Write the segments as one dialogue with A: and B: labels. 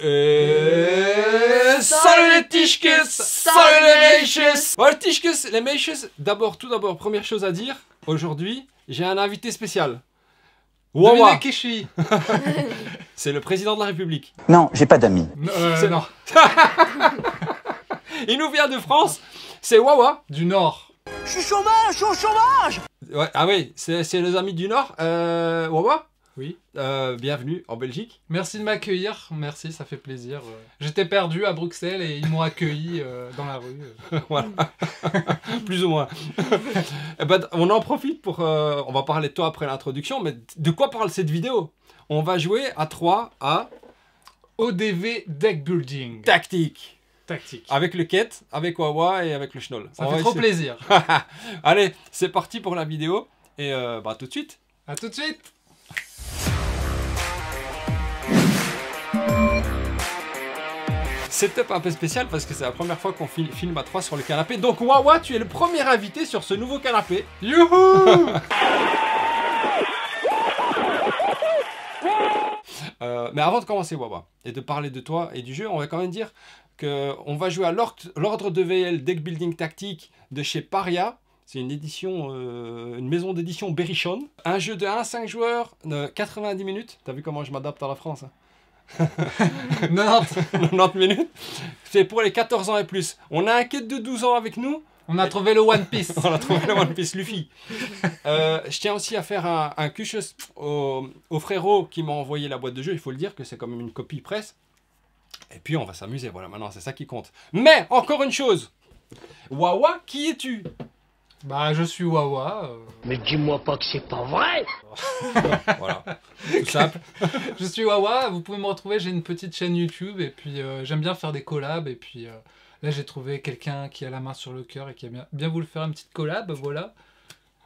A: Salut les Tischkes, salut les Meiches. Bon les Tischkes, les Meiches, tout d'abord, première chose à dire, aujourd'hui, j'ai un invité spécial. Wawa.
B: Qui je suis.
A: C'est le président de la République.
C: Non, j'ai pas d'amis.
B: Non.
A: Il nous vient de France, c'est Wawa.
B: Du Nord.
D: Je suis chômage, je suis au chômage.
A: Ouais, ah oui, c'est les amis du Nord. Wawa,
B: Oui.
A: bienvenue en Belgique.
B: Merci de m'accueillir, merci, ça fait plaisir. J'étais perdu à Bruxelles et ils m'ont accueilli dans la rue.
A: Voilà, plus ou moins. Eh ben, on en profite pour... on va parler de toi après l'introduction, mais de quoi parle cette vidéo? On va jouer à 3 à...
B: ODV Deck Building.
A: Tactique.
B: Tactique.
A: Avec le Ket, avec Wawa et avec le Schnoll.
B: Ça fait trop plaisir.
A: Allez, c'est parti pour la vidéo. Et bah tout de suite.
B: À tout de suite.
A: Setup un peu spécial parce que c'est la première fois qu'on filme à 3 sur le canapé. Donc Wawa, tu es le premier invité sur ce nouveau canapé. Youhou. Mais avant de commencer Wawa et de parler de toi et du jeu, on va quand même dire qu'on va jouer à l'ordre de VL Deck Building Tactique de chez Paria. C'est une édition, une maison d'édition Berrichon. Un jeu de 1 à 5 joueurs, 90 minutes. T'as vu comment je m'adapte à la France, hein? 90 minutes. C'est pour les 14 ans et plus. On a un kid de 12 ans avec nous.
B: On a trouvé le One Piece.
A: On a trouvé le One Piece Luffy. Je tiens aussi à faire un cuchus au frérot qui m'a envoyé la boîte de jeu. Il faut le dire que c'est quand même une copie presse. Et puis on va s'amuser. Voilà, maintenant c'est ça qui compte. Mais encore une chose. Wawa, qui es-tu?
B: Bah je suis Wawa.
D: Mais dis-moi pas que c'est pas vrai.
A: Voilà, tout simple.
B: Je suis Wawa, vous pouvez me retrouver, j'ai une petite chaîne YouTube et puis j'aime bien faire des collabs et puis là j'ai trouvé quelqu'un qui a la main sur le cœur et qui a bien voulu faire une petite collab, voilà.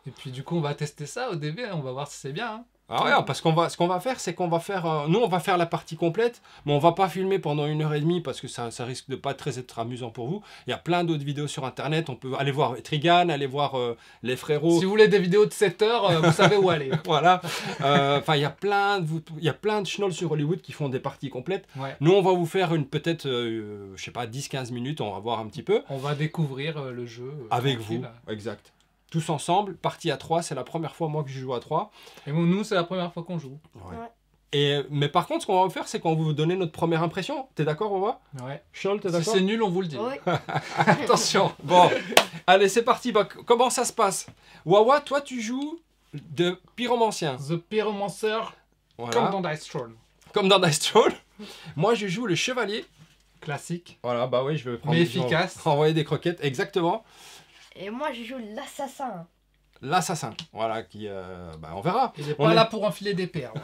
B: Et puis du coup on va tester ça au DV, on va voir si c'est bien. Hein.
A: Ah ouais, parce ce qu'on va faire, c'est qu'on va faire... nous, on va faire la partie complète, mais on va pas filmer pendant 1h30 parce que ça risque de pas être amusant pour vous. Il y a plein d'autres vidéos sur Internet. On peut aller voir Trigan, aller voir les frérots.
B: Si vous voulez des vidéos de 7 heures, vous savez où aller.
A: Voilà. Enfin, il y a plein de schnolls sur Hollywood qui font des parties complètes.
B: Ouais.
A: Nous, on va vous faire peut-être, je sais pas, 10-15 minutes. On va voir un petit peu.
B: On va découvrir le jeu.
A: Avec vous, exact. Tous ensemble, partie à 3, c'est la première fois moi que je joue à 3.
B: Et bon, nous, c'est la première fois qu'on joue.
A: Ouais. Mais par contre, ce qu'on va faire, c'est qu'on va vous donner notre première impression. T'es d'accord, on va?
B: Ouais.
A: Schnoll, t'es d'accord?
B: Si c'est nul, on vous le dit.
E: Ouais.
A: Attention. Bon, allez, c'est parti. Bah, comment ça se passe? Wawa, toi, tu joues de pyromancien.
B: The Pyromancer,
A: Voilà.
B: comme dans Dice Throne.
A: Comme dans Dice Throne. Moi, je joue le chevalier.
B: Classique.
A: Voilà, bah oui, je vais prendre...
B: Mais efficace.
A: Envoyer des croquettes, exactement.
E: Et moi je joue l'assassin.
A: L'assassin, voilà, qui... bah, on verra.
B: Il est pas là pour enfiler des perles.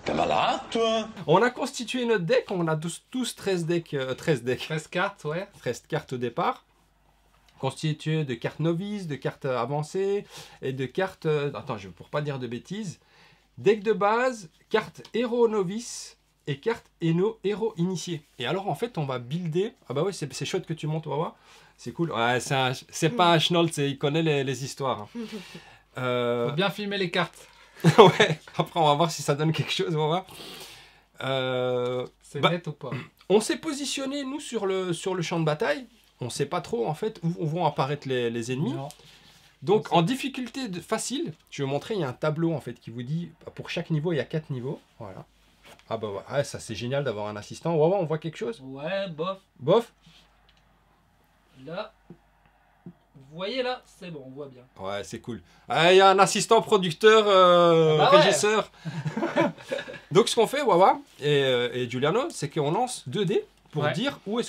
C: T'es malade, toi?
A: On a constitué notre deck, on a tous 13 decks,
B: 13 cartes, ouais.
A: 13 cartes au départ, constituées de cartes novices, de cartes avancées et de cartes... attends, pour pas dire de bêtises. Deck de base, carte héros novice et carte héros initié. Et alors, en fait, on va builder... Ah bah ouais, c'est chouette que tu montes, Wawa. C'est cool. Ouais, c'est pas un schnoll, il connaît les histoires.
B: Faut bien filmer les cartes.
A: Ouais, après, on va voir si ça donne quelque chose, Wawa.
B: C'est net ou pas?
A: On s'est positionné, nous, sur le champ de bataille. On sait pas trop, en fait, où vont apparaître les ennemis.
B: Non.
A: Donc, en difficulté facile, je vais vous montrer, il y a un tableau, en fait, qui vous dit, pour chaque niveau, il y a 4 niveaux. Voilà. Ah bah ouais, ça c'est génial d'avoir un assistant. Wawa, on voit quelque chose?
B: Ouais, bof.
A: Bof?
B: Là, vous voyez là, c'est bon, on voit bien.
A: Ouais, c'est cool. Ah, il y a un assistant producteur,
B: bah ouais.
A: régisseur. Donc, ce qu'on fait, Wawa et Giuliano, c'est qu'on lance 2 dés pour dire où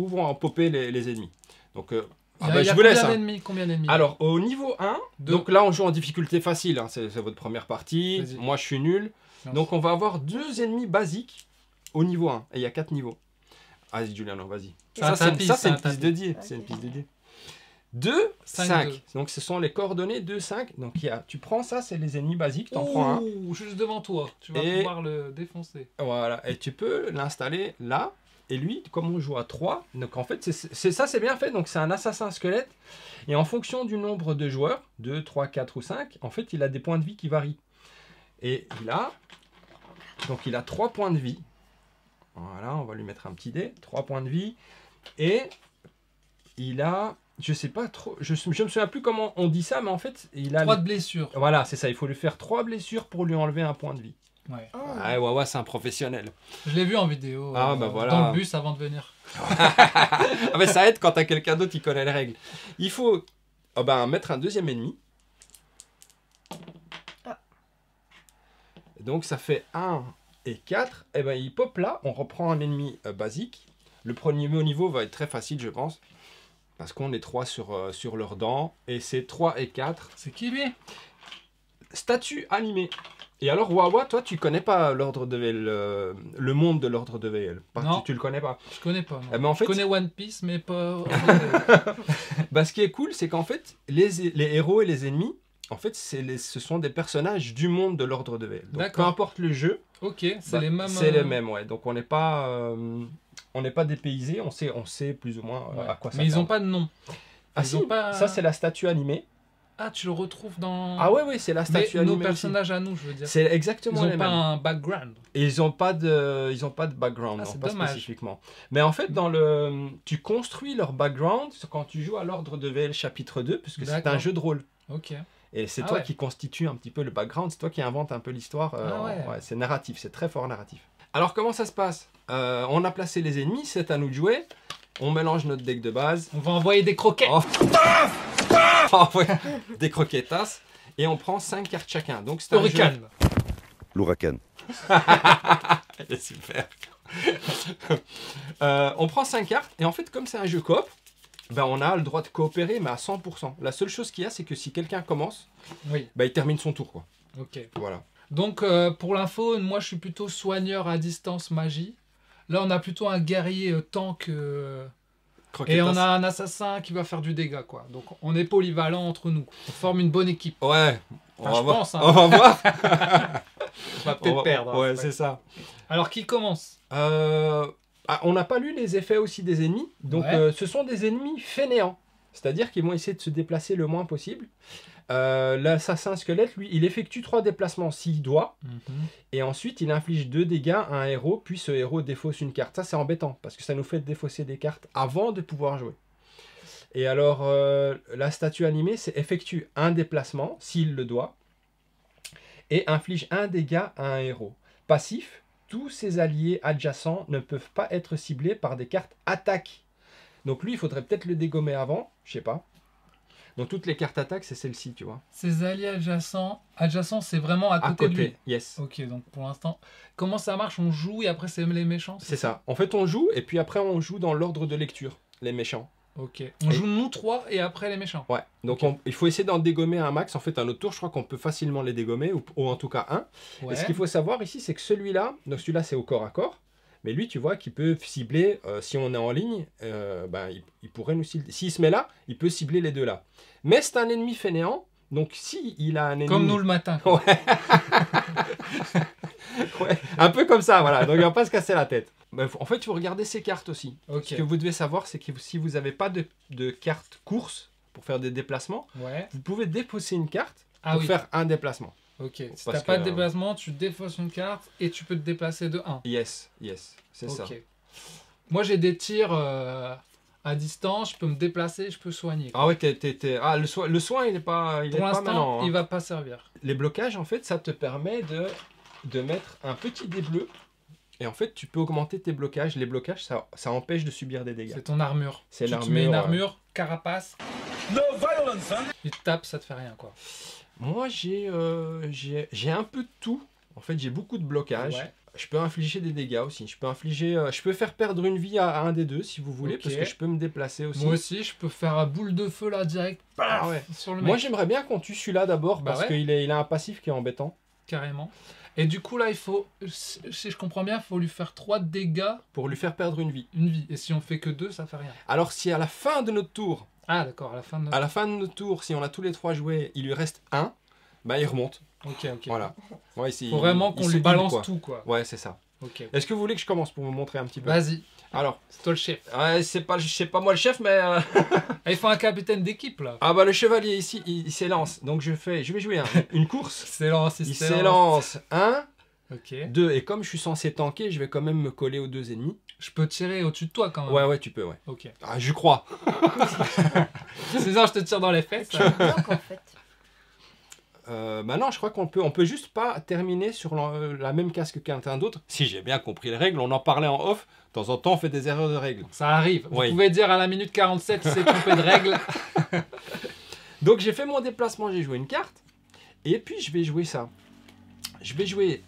A: vont popper les ennemis. Donc, je vous laisse.
B: Combien d'ennemis?
A: Alors, au niveau 1, donc là, on joue en difficulté facile. Hein, c'est votre première partie. Moi, je suis nul.
B: Non.
A: Donc, on va avoir 2 ennemis basiques au niveau 1. Et il y a 4 niveaux. Vas-y, Giuliano, vas-y. Ça, c'est une piste de dés. C'est une piste de dés. 2, 5. Donc, ce sont les coordonnées 2, 5. Donc, tu prends ça, c'est les ennemis basiques. Tu en prends un.
B: Juste devant toi. Tu vas pouvoir le défoncer.
A: Voilà. Et tu peux l'installer là. Et lui, comme on joue à 3, donc en fait, c'est bien fait. Donc, c'est un assassin squelette. Et en fonction du nombre de joueurs, 2, 3, 4 ou 5, en fait, il a des points de vie qui varient. Et il a Donc il a 3 points de vie. Voilà, on va lui mettre un petit dé. 3 points de vie. Et il a... Je sais pas trop... Je me souviens plus comment on dit ça, mais en fait, il a...
B: 3 de blessures.
A: Voilà, c'est ça. Il faut lui faire 3 blessures pour lui enlever un point de vie.
B: Ouais.
A: Ouais, ouais, c'est un professionnel.
B: Je l'ai vu en vidéo.
A: Ah, bah voilà.
B: Dans le bus avant de venir.
A: Ah, mais ça aide quand t'as quelqu'un d'autre qui connaît les règles. Il faut mettre un deuxième ennemi. Donc ça fait 1 et 4. Et ben il pop là. On reprend un ennemi basique. Le premier niveau va être très facile, je pense. Parce qu'on est 3 sur leurs dents. Et c'est 3 et 4.
B: C'est qui lui?
A: Statue animée. Et alors, Wawa, toi, tu connais pas l'ordre de VL, le monde de l'ordre de VL.
B: Non.
A: Tu le connais pas.
B: Je connais pas. Non.
A: Eh ben, en fait,
B: Je connais One Piece, mais pas...
A: bah, ce qui est cool, c'est qu'en fait, les héros et les ennemis, en fait, ce sont des personnages du monde de l'ordre de VL. Donc, peu
B: D'accord.
A: importe le jeu,
B: Ok, c'est
A: bah,
B: les mêmes...
A: c'est les mêmes, ouais. Donc, on n'est pas dépaysé, on sait plus ou moins
B: Ouais.
A: à quoi ça
B: Mais ils ont pas de nom.
A: Ah
B: ils
A: si,
B: ont pas-
A: ça, c'est la statue animée.
B: Ah, tu le retrouves dans...
A: Ah ouais, c'est la
B: Mais
A: statue
B: nos
A: animée aussi.
B: personnages à nous, je veux dire.
A: C'est
B: Ils
A: exactement les
B: ont pas
A: mêmes.
B: un background.
A: Et ils n'ont pas de background,
B: Ah,
A: non,
B: c'est
A: pas
B: dommage.
A: spécifiquement. Mais en fait, tu construis leur background quand tu joues à l'ordre de VL chapitre 2, puisque c'est
B: D'accord.
A: un jeu de rôle.
B: Ok.
A: Et c'est
B: Ah
A: toi
B: ouais.
A: qui constitue un petit peu le background, c'est toi qui invente un peu l'histoire.
B: Ah ouais.
A: C'est narratif, c'est très fort narratif. Alors comment ça se passe? On a placé les ennemis, c'est à nous de jouer. On mélange notre deck de base.
B: On va envoyer des croquettes.
A: Oh. Oh, ouais. Des croquetas. Et on prend 5 cartes chacun. Donc c'est un jeu...
B: Hurricane.
C: L'ouragan.
A: Elle est super. On prend 5 cartes et en fait comme c'est un jeu coop, ben on a le droit de coopérer mais à 100%. La seule chose qu'il y a c'est que si quelqu'un commence,
B: Oui,
A: ben, il termine son tour quoi.
B: ok.
A: Voilà.
B: Donc, pour l'info, moi, je suis plutôt soigneur à distance magie. Là, on a plutôt un guerrier tank...
A: Croquetas.
B: Et on a un assassin qui va faire du dégât, quoi. Donc, on est polyvalent entre nous. On forme une bonne équipe.
A: Ouais.
B: Enfin, je pense, hein.
A: On va voir.
B: On va peut-être perdre.
A: Ouais,
B: hein,
A: c'est ça.
B: Alors, qui commence?
A: On n'a pas lu les effets aussi des ennemis. Donc
B: Ouais.
A: ce sont des ennemis fainéants. C'est-à-dire qu'ils vont essayer de se déplacer le moins possible. L'assassin squelette, lui, il effectue 3 déplacements s'il doit. Et ensuite, il inflige 2 dégâts à un héros, puis ce héros défausse une carte. Ça, c'est embêtant, parce que ça nous fait défausser des cartes avant de pouvoir jouer. Et alors, la statue animée, c'est effectue un déplacement, s'il le doit, et inflige 1 dégât à un héros. Passif, tous ses alliés adjacents ne peuvent pas être ciblés par des cartes attaque. Donc lui, il faudrait peut-être le dégommer avant, je sais pas. Donc toutes les cartes attaque, c'est celle-ci, tu vois.
B: Ces alliés adjacents. Adjacents, c'est vraiment à côté, de lui.
A: yes.
B: Ok, donc pour l'instant, comment ça marche? On joue et après, c'est les méchants?
A: C'est ça. En fait, on joue, et puis après, on joue dans l'ordre de lecture, les méchants.
B: Ok. On joue nous 3 et après les méchants.
A: Ouais, donc
B: Ok.
A: il faut essayer d'en dégommer un max. En fait, un autre tour, je crois qu'on peut facilement les dégommer, ou en tout cas un.
B: Ouais.
A: Et ce qu'il faut savoir ici, c'est que celui-là, donc celui-là, c'est au corps à corps. Mais lui, tu vois, qu'il peut cibler, si on est en ligne, il pourrait nous cibler. S'il se met là, il peut cibler les deux là. Mais c'est un ennemi fainéant, donc s'il a un ennemi...
B: Comme nous le matin. quoi.
A: Ouais, un peu comme ça, voilà. Donc il va pas se casser la tête. Mais en fait, il faut regarder ses cartes aussi.
B: Ok.
A: Ce que vous devez savoir, c'est que si vous n'avez pas de carte course pour faire des déplacements,
B: Ouais.
A: vous pouvez défausser une carte
B: Ah
A: pour
B: oui.
A: faire un déplacement.
B: Ok. Si
A: Parce
B: t'as pas
A: que,
B: de déplacement, tu défausses une carte et tu peux te déplacer de 1.
A: Yes, c'est ça.
B: Ok. Moi, j'ai des tirs à distance, je peux me déplacer, je peux soigner.
A: Ah ouais, Ah, le soin, il est pas, il est
B: Pour
A: pas
B: l'instant,
A: maintenant. Hein.
B: il va pas servir.
A: Les blocages, en fait, ça te permet de mettre un petit dé bleu. Et en fait, tu peux augmenter tes blocages. Les blocages, ça empêche de subir des dégâts.
B: C'est ton armure.
A: C'est
B: Tu te mets une
A: l'armure,
B: armure, carapace. Il te tape, ça te fait rien, quoi.
A: Moi, j'ai un peu de tout. En fait, j'ai beaucoup de blocages.
B: Ouais.
A: Je peux infliger des dégâts aussi. Je peux faire perdre une vie à un des deux si vous voulez,
B: Ok.
A: parce que je peux me déplacer aussi.
B: Moi aussi, je peux faire un boule de feu là direct.
A: Ah ouais.
B: Sur le mec.
A: Moi, j'aimerais bien qu'on tue celui-là d'abord,
B: Bah
A: parce
B: ouais.
A: qu'il a un passif qui est embêtant.
B: Carrément. Et du coup, là, il faut, si je comprends bien, il faut lui faire 3 dégâts,
A: Pour lui faire perdre une vie.
B: une vie. Et si on fait que 2, ça fait rien.
A: Alors, si à la fin de notre tour,
B: Ah, d'accord, à la fin de notre...
A: si on a tous les 3 joués, il lui reste 1, bah il remonte.
B: Ok, ok.
A: Voilà. Ouais,
B: Faut vraiment qu'on lui balance tout, quoi.
A: Ouais, c'est ça.
B: Ok.
A: Est-ce que vous voulez que je commence pour vous montrer un petit peu?
B: Vas-y,
A: Alors,
B: c'est toi le chef.
A: ouais, c'est pas moi le chef, mais...
B: Ah, il faut un capitaine d'équipe, là.
A: Ah bah le chevalier ici, il s'élance. Donc je vais jouer une course.
B: Excellent,
A: Il s'élance 1,
B: Ok.
A: 2. Et comme je suis censé tanker, je vais quand même me coller aux 2 ennemis.
B: Je peux tirer au-dessus de toi quand même.
A: Ouais, tu peux, ouais.
B: Ok.
A: Ah, je crois.
B: Sinon, je te tire dans les fesses.
E: Tu bloques en fait.
A: Bah non, je crois qu'on peut juste pas terminer sur la même case que quelqu'un d'autre. Si j'ai bien compris les règles, on en parlait en off. De temps en temps, on fait des erreurs de règles.
B: Ça arrive. Vous
A: Oui.
B: pouvez dire à la minute 47 si c'est trompé de règle.
A: Donc j'ai fait mon déplacement, j'ai joué une carte. Et puis je vais jouer ça. Je vais jouer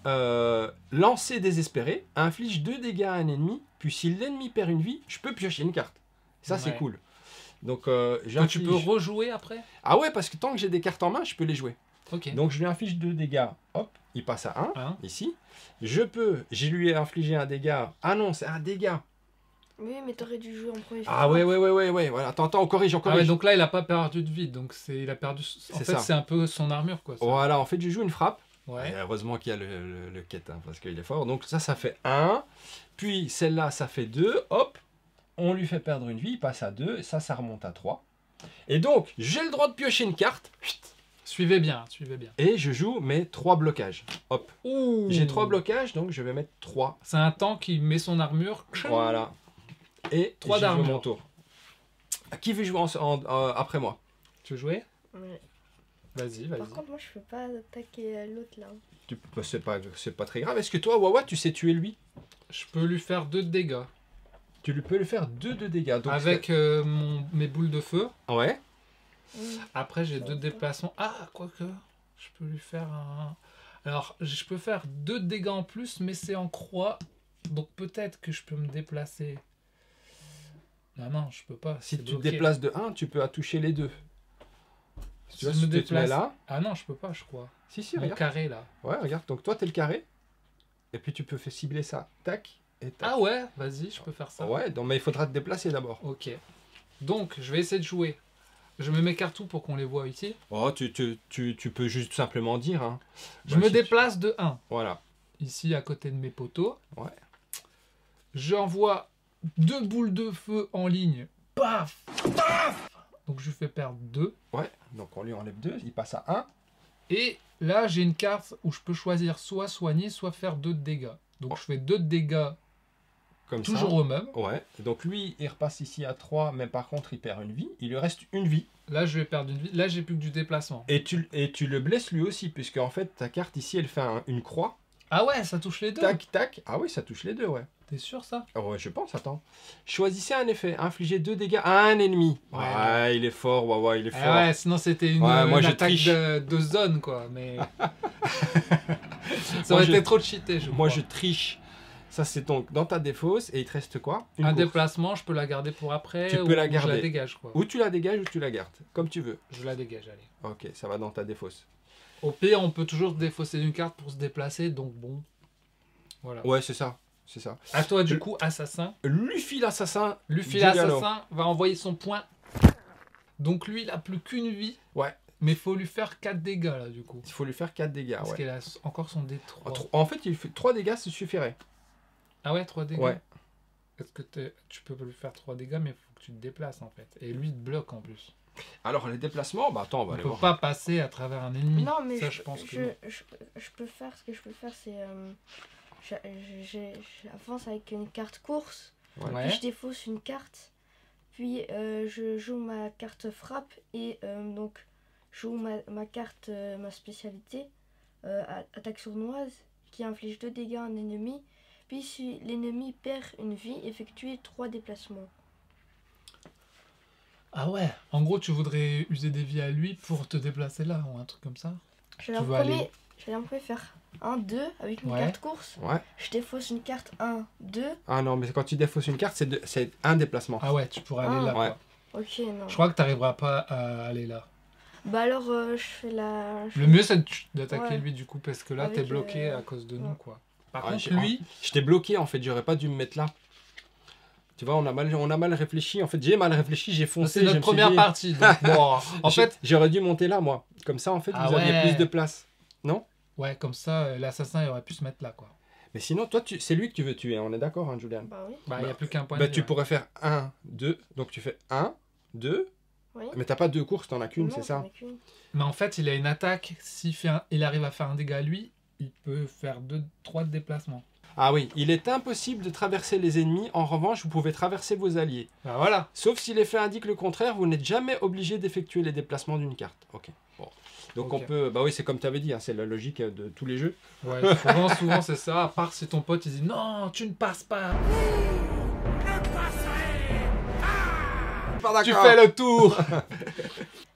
A: lancer désespéré, inflige 2 dégâts à un ennemi, puis si l'ennemi perd une vie, je peux piocher une carte. Ça c'est
B: Ouais.
A: cool. Donc
B: Que tu
A: j'inflige...
B: peux rejouer après.
A: Ah ouais, parce que tant que j'ai des cartes en main, je peux les jouer.
B: Ok.
A: Donc je lui inflige 2 dégâts, hop, il passe à 1,
B: Hein.
A: ici. Je lui ai infligé un dégât. Ah non, c'est un dégât.
E: Oui, mais t'aurais dû jouer en premier.
A: Ah ouais, voilà. Attends, on corrige, on
B: Ah
A: corrige.
B: ouais, donc là, il a pas perdu de vie. Donc il a perdu. En
A: C'est
B: fait,
A: ça.
B: c'est un peu son armure, quoi. ça.
A: Voilà, en fait, je joue une frappe.
B: Ouais.
A: Et heureusement qu'il y a le quête, hein, parce qu'il est fort. Donc ça fait 1. Puis celle-là, ça fait 2. Hop, on lui fait perdre une vie, il passe à 2. Et ça remonte à 3. Et donc, j'ai le droit de piocher une carte.
B: Suivez bien, suivez bien.
A: Et je joue mes 3 blocages. Hop,
B: Ouh.
A: j'ai 3 blocages, donc je vais mettre 3.
B: C'est un tank qui met son armure.
A: Voilà. Et
B: 3
A: j'ai joué
B: d'armure.
A: mon tour. Qui veut jouer après moi?
B: Tu veux jouer?
E: Ouais.
B: Vas-y,
E: Par
B: vas-y.
E: contre, moi je peux pas attaquer l'autre là.
A: Bah, c'est pas très grave. Est-ce que toi, Wawa, tu sais tuer lui?
B: Je peux lui faire 2 de dégâts.
A: Tu lui peux lui faire 2 de dégâts. Donc
B: Avec mes boules de feu.
A: Ouais.
B: Après, j'ai 2 déplacements. Ah, quoique. Je peux lui faire un. Alors, je peux faire 2 dégâts en plus, mais c'est en croix. Donc peut-être que je peux me déplacer. Non, je peux pas.
A: Si
B: c'est
A: tu te
B: bloqué.
A: déplaces de 1, tu peux toucher les 2.
B: Si
A: Tu vois,
B: je
A: si
B: me
A: tu te mets
B: déplace.
A: là.
B: Ah non, je peux pas, je crois.
A: Si,
B: Mon
A: regarde.
B: carré là.
A: Ouais, regarde. Donc toi, t'es le carré. Et puis tu peux faire cibler ça. Tac. Et tac.
B: Ah ouais, vas-y, je peux faire ça.
A: Ouais, donc, mais il faudra te déplacer d'abord.
B: Ok. Donc, je vais essayer de jouer. Je me mets partout pour qu'on les voit ici.
A: Oh, tu peux juste simplement dire. Hein.
B: Je
A: Bah,
B: me
A: si
B: déplace de 1.
A: Voilà.
B: Ici, à côté de mes poteaux.
A: Ouais.
B: J'envoie 2 boules de feu en ligne. Paf! Donc, je lui fais perdre 2.
A: Ouais. Donc on lui enlève 2. Il passe à 1.
B: Et là, j'ai une carte où je peux choisir soit soigner, soit faire 2 de dégâts. Donc,
A: Oh.
B: je fais 2 de dégâts
A: Comme
B: toujours
A: ça.
B: au même.
A: Ouais. Donc lui, il repasse ici à 3. Mais par contre, il perd une vie. Il lui reste une vie.
B: Là, je vais perdre une vie. Là, j'ai plus que du déplacement.
A: Et tu le blesses lui aussi. Puisque en fait, ta carte ici, elle fait une croix.
B: Ah ouais, ça touche les deux.
A: Tac, tac. Ah oui, ça touche les deux, ouais.
B: T'es sûr, ça?
A: Ah ouais, je pense, attends. Choisissez un effet. Infligez 2 dégâts à un ennemi.
B: Ouais.
A: Ouais, il est fort, Wawa, il est fort.
B: Ah ouais, sinon c'était une,
A: Ouais, moi,
B: une
A: je
B: attaque
A: triche.
B: de zone, quoi. Mais ça
A: Moi,
B: aurait
A: je-
B: été trop cheaté, je
A: Moi,
B: crois.
A: je triche. Ça, c'est donc dans ta défausse. Et il te reste quoi? Une
B: Un
A: course.
B: déplacement, je peux la garder pour après.
A: Tu
B: ou
A: peux la
B: Je
A: garder.
B: la dégage, quoi.
A: Ou tu la dégages ou tu la gardes. Comme tu veux.
B: Je la dégage, allez.
A: Ok, ça va dans ta défausse.
B: Au pire, on peut toujours défausser une carte pour se déplacer, donc bon. Voilà.
A: Ouais, c'est ça. C'est ça.
B: À toi, du coup, assassin.
A: Luffy l'assassin.
B: Luffy
A: Giuliano.
B: l'assassin va envoyer son point. Donc lui, il a plus qu'une vie.
A: Ouais.
B: Mais faut lui faire 4 dégâts, là, du coup.
A: Il faut lui faire 4 dégâts.
B: Parce
A: Ouais.
B: qu'il a encore son D3.
A: En fait, il fait 3 dégâts, ça suffirait.
B: Ah ouais, 3 dégâts.
A: Ouais.
B: Est-ce que tu peux lui faire 3 dégâts, mais il faut que tu te déplaces, en fait. Et lui, il te bloque, en plus.
A: Alors, les déplacements, bah attends, on va
B: On
A: aller
B: peut
A: voir.
B: pas passer à travers un ennemi.
E: Non, mais
B: ça, je pense que non.
E: je peux faire. Ce que je peux faire, c'est. J'avance avec une carte course.
B: Ouais.
E: Puis je défausse une carte. Puis je joue ma carte frappe. Et donc, je joue ma carte, ma spécialité. Attaque sournoise. Qui inflige 2 dégâts à un ennemi. Puis si l'ennemi perd une vie, effectuez 3 déplacements.
B: Ah ouais. En gros, tu voudrais user des vies à lui pour te déplacer là, ou un truc comme ça.
E: Je vais
B: veux
E: en
B: aller
E: premier faire 1, 2 avec une
B: Ouais.
E: carte course.
A: Ouais.
E: Je défausse une carte 1, 2.
A: Ah non, mais quand tu défausses une carte, c'est un déplacement.
B: Ah ouais, tu pourrais aller
E: Ah.
B: là.
A: Ouais.
B: Quoi.
E: Ok, non.
B: Je crois que t'arriveras pas à aller là.
E: Bah alors, je fais la.
B: Le mieux, c'est d'attaquer
E: Ouais.
B: lui, du coup, parce que là,
E: Avec,
B: t'es bloqué à cause de nous,
E: ouais.
B: quoi. Par
A: Ah,
B: contre,
A: j'ai-
B: lui,
A: Je t'ai bloqué en fait, j'aurais pas dû me mettre là. Tu vois, on a mal réfléchi. En fait, j'ai mal réfléchi, j'ai foncé.
B: c'est
A: je
B: notre
A: me suis
B: première
A: dit-
B: partie. Donc, bon, en fait,
A: j'aurais dû monter là, moi. Comme ça, en fait,
B: Ah
A: vous aviez
B: ouais.
A: plus de place. Non?
B: ouais, comme ça, l'assassin il aurait pu se mettre là, quoi.
A: Mais sinon, toi, c'est lui que tu veux tuer. On est d'accord, hein, Julian?
E: Bah oui.
B: Bah, il n'y a plus qu'un point
A: Bah,
B: de vie.
A: tu
B: ouais.
A: pourrais faire 1, 2. Donc, tu fais 1, 2.
E: Oui.
A: Mais t'as pas 2 courses, t'en as qu'une,
E: Non,
A: c'est ça?
E: j'en ai qu'une.
B: Mais en fait, il a une attaque. Il arrive à faire un dégât à lui, il peut faire 3 déplacements.
A: Ah oui, il est impossible de traverser les ennemis. En revanche, vous pouvez traverser vos alliés.
B: Bah voilà.
A: Sauf si l'effet indique le contraire, vous n'êtes jamais obligé d'effectuer les déplacements d'une carte. Ok. Bon. Donc
B: Ok.
A: on peut... Bah oui, c'est comme tu avais dit, hein, c'est la logique de tous les jeux.
B: Ouais, souvent c'est ça, à part si ton pote il dit non, tu ne passes pas.
A: Pas
B: Tu fais le tour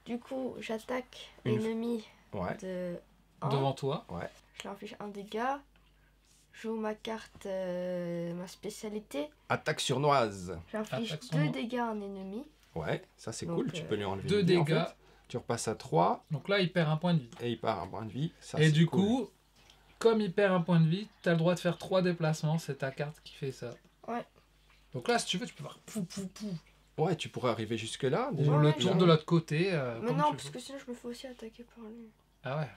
E: Du coup, j'attaque
A: Une-
E: l'ennemi
A: Ouais.
E: de 1.
B: devant toi.
E: Je lui inflige un dégât. Je joue ma carte, ma spécialité.
A: Attaque surnoise.
E: J'inflige
B: Attaque
E: 2
B: son-
E: dégâts à un ennemi.
A: Ouais, ça c'est
E: Donc,
A: cool, tu peux lui enlever
B: 2
A: une vie, en
B: dégâts.
A: fait. Tu repasses à 3
B: Donc là, il perd un point de vie.
A: et il part un point de vie. Ça,
B: Et
A: c'est
B: du
A: cool.
B: coup, comme il perd un point de vie, t'as le droit de faire 3 déplacements. C'est ta carte qui fait ça.
E: Ouais.
B: Donc là, si tu veux, tu peux faire pou pou pou.
A: Ouais, tu pourrais arriver jusque là.
B: Ou
A: déjà.
B: le
E: Ouais,
B: tour
E: ouais.
B: de l'autre côté.
E: Mais
B: comme
E: non,
B: tu
E: parce
B: veux.
E: que sinon je me fais aussi attaquer par lui.
B: Ah ouais.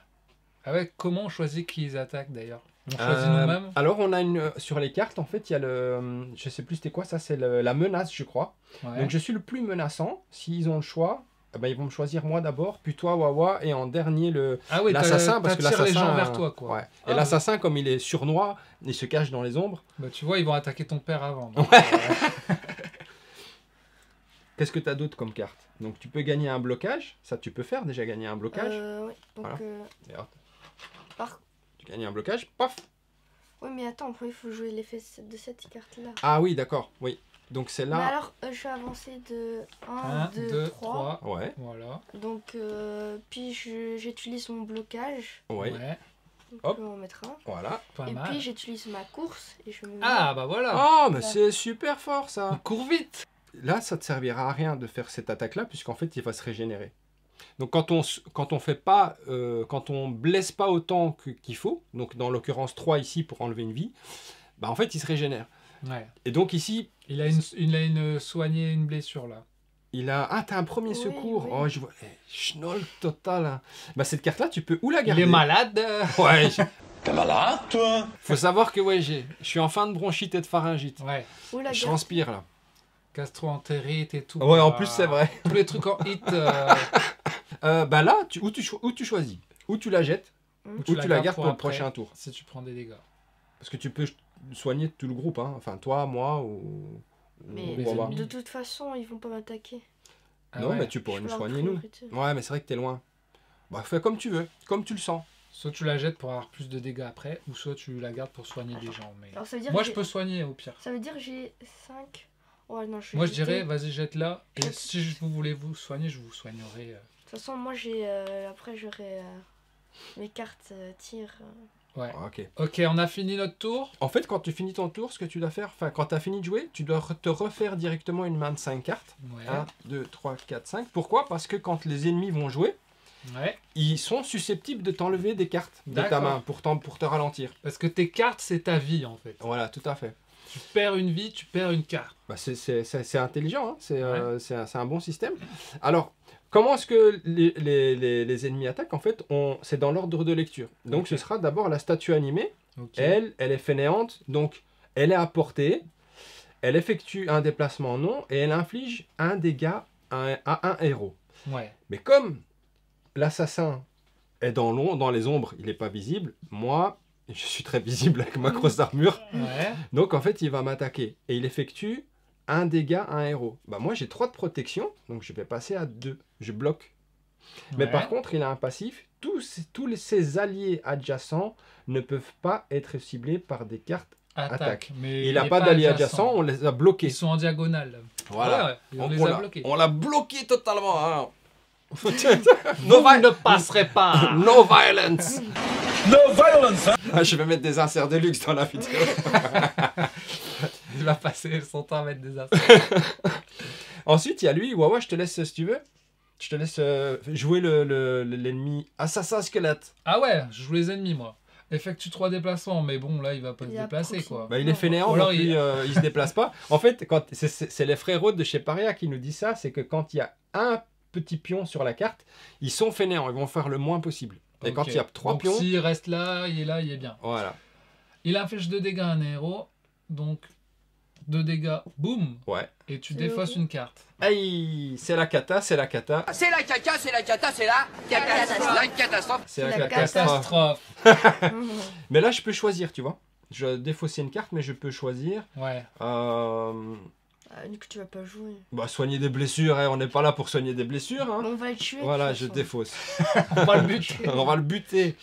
B: Ah ouais, comment on choisit qui ils attaquent d'ailleurs? On choisit nous-mêmes?
A: Alors on a une sur les cartes en fait il y a le je sais plus c'était quoi ça c'est la menace je crois.
B: Ouais.
A: Donc je suis le plus menaçant. S'ils ont le choix, eh ben, ils vont me choisir moi d'abord, puis toi Wawa et en dernier le
B: Ah oui,
A: l'assassin parce que
B: t'attires
A: l'assassin
B: les gens vers toi quoi.
A: Ouais. Et
B: Ah,
A: l'assassin comme il est surnois, il se cache dans les ombres.
B: Bah tu vois, ils vont attaquer ton père avant. donc,
A: Qu'est-ce que tu as d'autre comme carte? Donc tu peux gagner un blocage, ça tu peux faire déjà gagner un blocage.
E: Oui. Donc,
A: Voilà. D'ailleurs,
E: par...
A: tu gagnes un blocage, paf.
E: Oui, mais attends, après il faut jouer l'effet de cette carte-là.
A: Ah oui, d'accord. Oui. Donc c'est
E: Mais
A: là.
E: alors, je vais avancer de 1,
B: 1,
E: 2,
B: 2,
E: 3.
B: 3.
A: Ouais.
B: Voilà.
E: Donc, puis j'utilise mon blocage.
A: Ouais.
E: Donc,
A: Hop.
E: je vais en mettre un.
A: Voilà.
B: Pas
E: Et
B: mal.
E: puis j'utilise ma course et je me mets...
B: Ah bah voilà.
A: Oh, mais
E: Là.
A: c'est super fort
B: Il
A: ça.
B: court vite.
A: Là, ça te servira à rien de faire cette attaque-là, puisqu'en fait, il va se régénérer. Donc, quand on fait pas, quand on blesse pas autant qu'il faut, donc dans l'occurrence 3 ici pour enlever une vie, bah en fait, il se régénère.
B: Ouais.
A: Et donc ici,
B: Il a soigné une blessure là.
A: il a... Ah, t'as un premier
E: Oui,
A: secours.
E: oui.
A: Oh, je vois... Schnoll total. Hein. Bah, cette carte-là, tu peux où la
B: Il
A: garder?
B: est malade.
A: Ouais,
C: T'es malade, toi?
A: faut savoir que ouais, je suis en fin de bronchite et de pharyngite.
B: Ouais.
E: Ou la
A: Je
E: garde.
A: transpire là.
B: Gastro-entérite et tout.
A: Ouais, en
B: Ah.
A: plus, c'est vrai.
B: Tous les trucs en hit.
A: Bah là, où tu choisis. Où tu la jettes, ou tu la gardes pour le
B: après,
A: prochain tour.
B: Si tu prends des dégâts.
A: Parce que tu peux soigner tout le groupe, hein. Enfin toi, moi ou
E: Mais
B: les
A: Wawa.
B: ennemis.
E: de toute façon, ils vont pas m'attaquer.
A: Non,
B: ouais.
A: mais tu pourrais
E: Je
A: nous
E: peux leur
A: soigner nous.
E: priorité.
A: Ouais, mais c'est vrai que t'es loin. Bah fais comme tu veux, comme tu le sens.
B: Soit tu la jettes pour avoir plus de dégâts après, ou soit tu la gardes pour soigner des gens. Mais...
E: Alors ça veut dire
B: Moi
E: que
B: je peux soigner au pire.
E: ça veut dire que j'ai 5. Ouais, non, je vais
B: Moi je
E: jeter.
B: dirais, vas-y jette-la, et
E: Jette.
B: si vous voulez vous soigner, je vous soignerai.
E: De toute façon, moi j'ai après j'aurai mes cartes tir.
B: Ouais.
A: Ah, ok.
B: Ok, on a fini notre tour.
A: En fait, quand tu finis ton tour, ce que tu dois faire, enfin quand t'as fini de jouer, tu dois te refaire directement une main de 5 cartes.
B: Ouais.
A: 1, 2, 3, 4, 5. Pourquoi? Parce que quand les ennemis vont jouer,
B: Ouais.
A: ils sont susceptibles de t'enlever des cartes de ta
B: D'accord.
A: main pour te ralentir.
B: Parce que tes cartes, c'est ta vie en fait.
A: Voilà, tout à fait.
B: Tu perds une vie, tu perds une carte.
A: Bah, c'est intelligent, hein. C'est un bon système. Alors, comment est-ce que les ennemis attaquent? En fait, c'est dans l'ordre de lecture. Donc,
B: Ok.
A: ce sera d'abord la statue animée.
B: Ok.
A: Elle est fainéante, donc elle est à portée. Elle effectue un déplacement non et elle inflige un dégât à un héros.
B: Ouais.
A: Mais comme l'assassin est dans les ombres, il n'est pas visible, moi, je suis très visible avec ma grosse armure.
B: Ouais.
A: Donc en fait, il va m'attaquer et il effectue un dégât à un héros. Bah moi j'ai 3 de protection, donc je vais passer à 2. Je bloque. Mais
B: Ouais.
A: par contre, il a un passif. Ses alliés adjacents ne peuvent pas être ciblés par des cartes. attaque.
B: Mais
A: Il n'a
B: est
A: pas d'alliés
B: adjacent.
A: adjacents, on les a bloqués.
B: Ils sont en diagonale.
A: Voilà.
B: Ouais, on les a bloqués.
A: On l'a bloqué totalement. Hein.
B: Vous ne passerez pas.
A: No violence.
C: No violence, hein?
A: Ah, je vais mettre des inserts de luxe dans la vidéo.
B: Il va passer son temps à mettre des affaires.
A: Ensuite, il y a lui. Wawa, je te laisse si tu veux. Je te laisse jouer l'ennemi assassin squelette.
B: Ah ouais, je joue les ennemis moi. Effectue 3 déplacements, mais bon là il va pas se
E: Il est à
B: déplacer
E: proximité.
B: quoi.
A: Bah, il est fainéant,
B: Ou alors
A: donc lui, il se déplace pas. En fait, c'est les frérots de chez Paria qui nous disent ça, c'est que quand il y a un petit pion sur la carte, ils sont fainéants, ils vont faire le moins possible. Et
B: Ok.
A: quand il y a 3
B: Donc
A: pions,
B: s'il reste là, il est bien.
A: voilà.
B: Il inflige 2 dégâts à un héros, donc 2 dégâts, boum,
A: Ouais.
B: et tu
E: C'est
B: défausses
E: horrible.
B: une carte.
A: Aïe, c'est la cata, c'est la cata.
D: C'est la caca, c'est la cata, c'est la catastrophe. La catastrophe.
A: C'est la
E: la
A: catastrophe.
B: Catastrophe.
A: Mais là, je peux choisir, tu vois. Je vais défausser une carte, mais je peux choisir.
B: Ouais.
E: Que tu vas pas jouer.
A: Bah, soigner des blessures, hein. On n'est pas là pour soigner des blessures. Hein.
E: Mais on va le tuer. de
A: Voilà,
E: toute
A: je
E: façon.
A: défausse.
B: On va le buter.
A: On va le buter.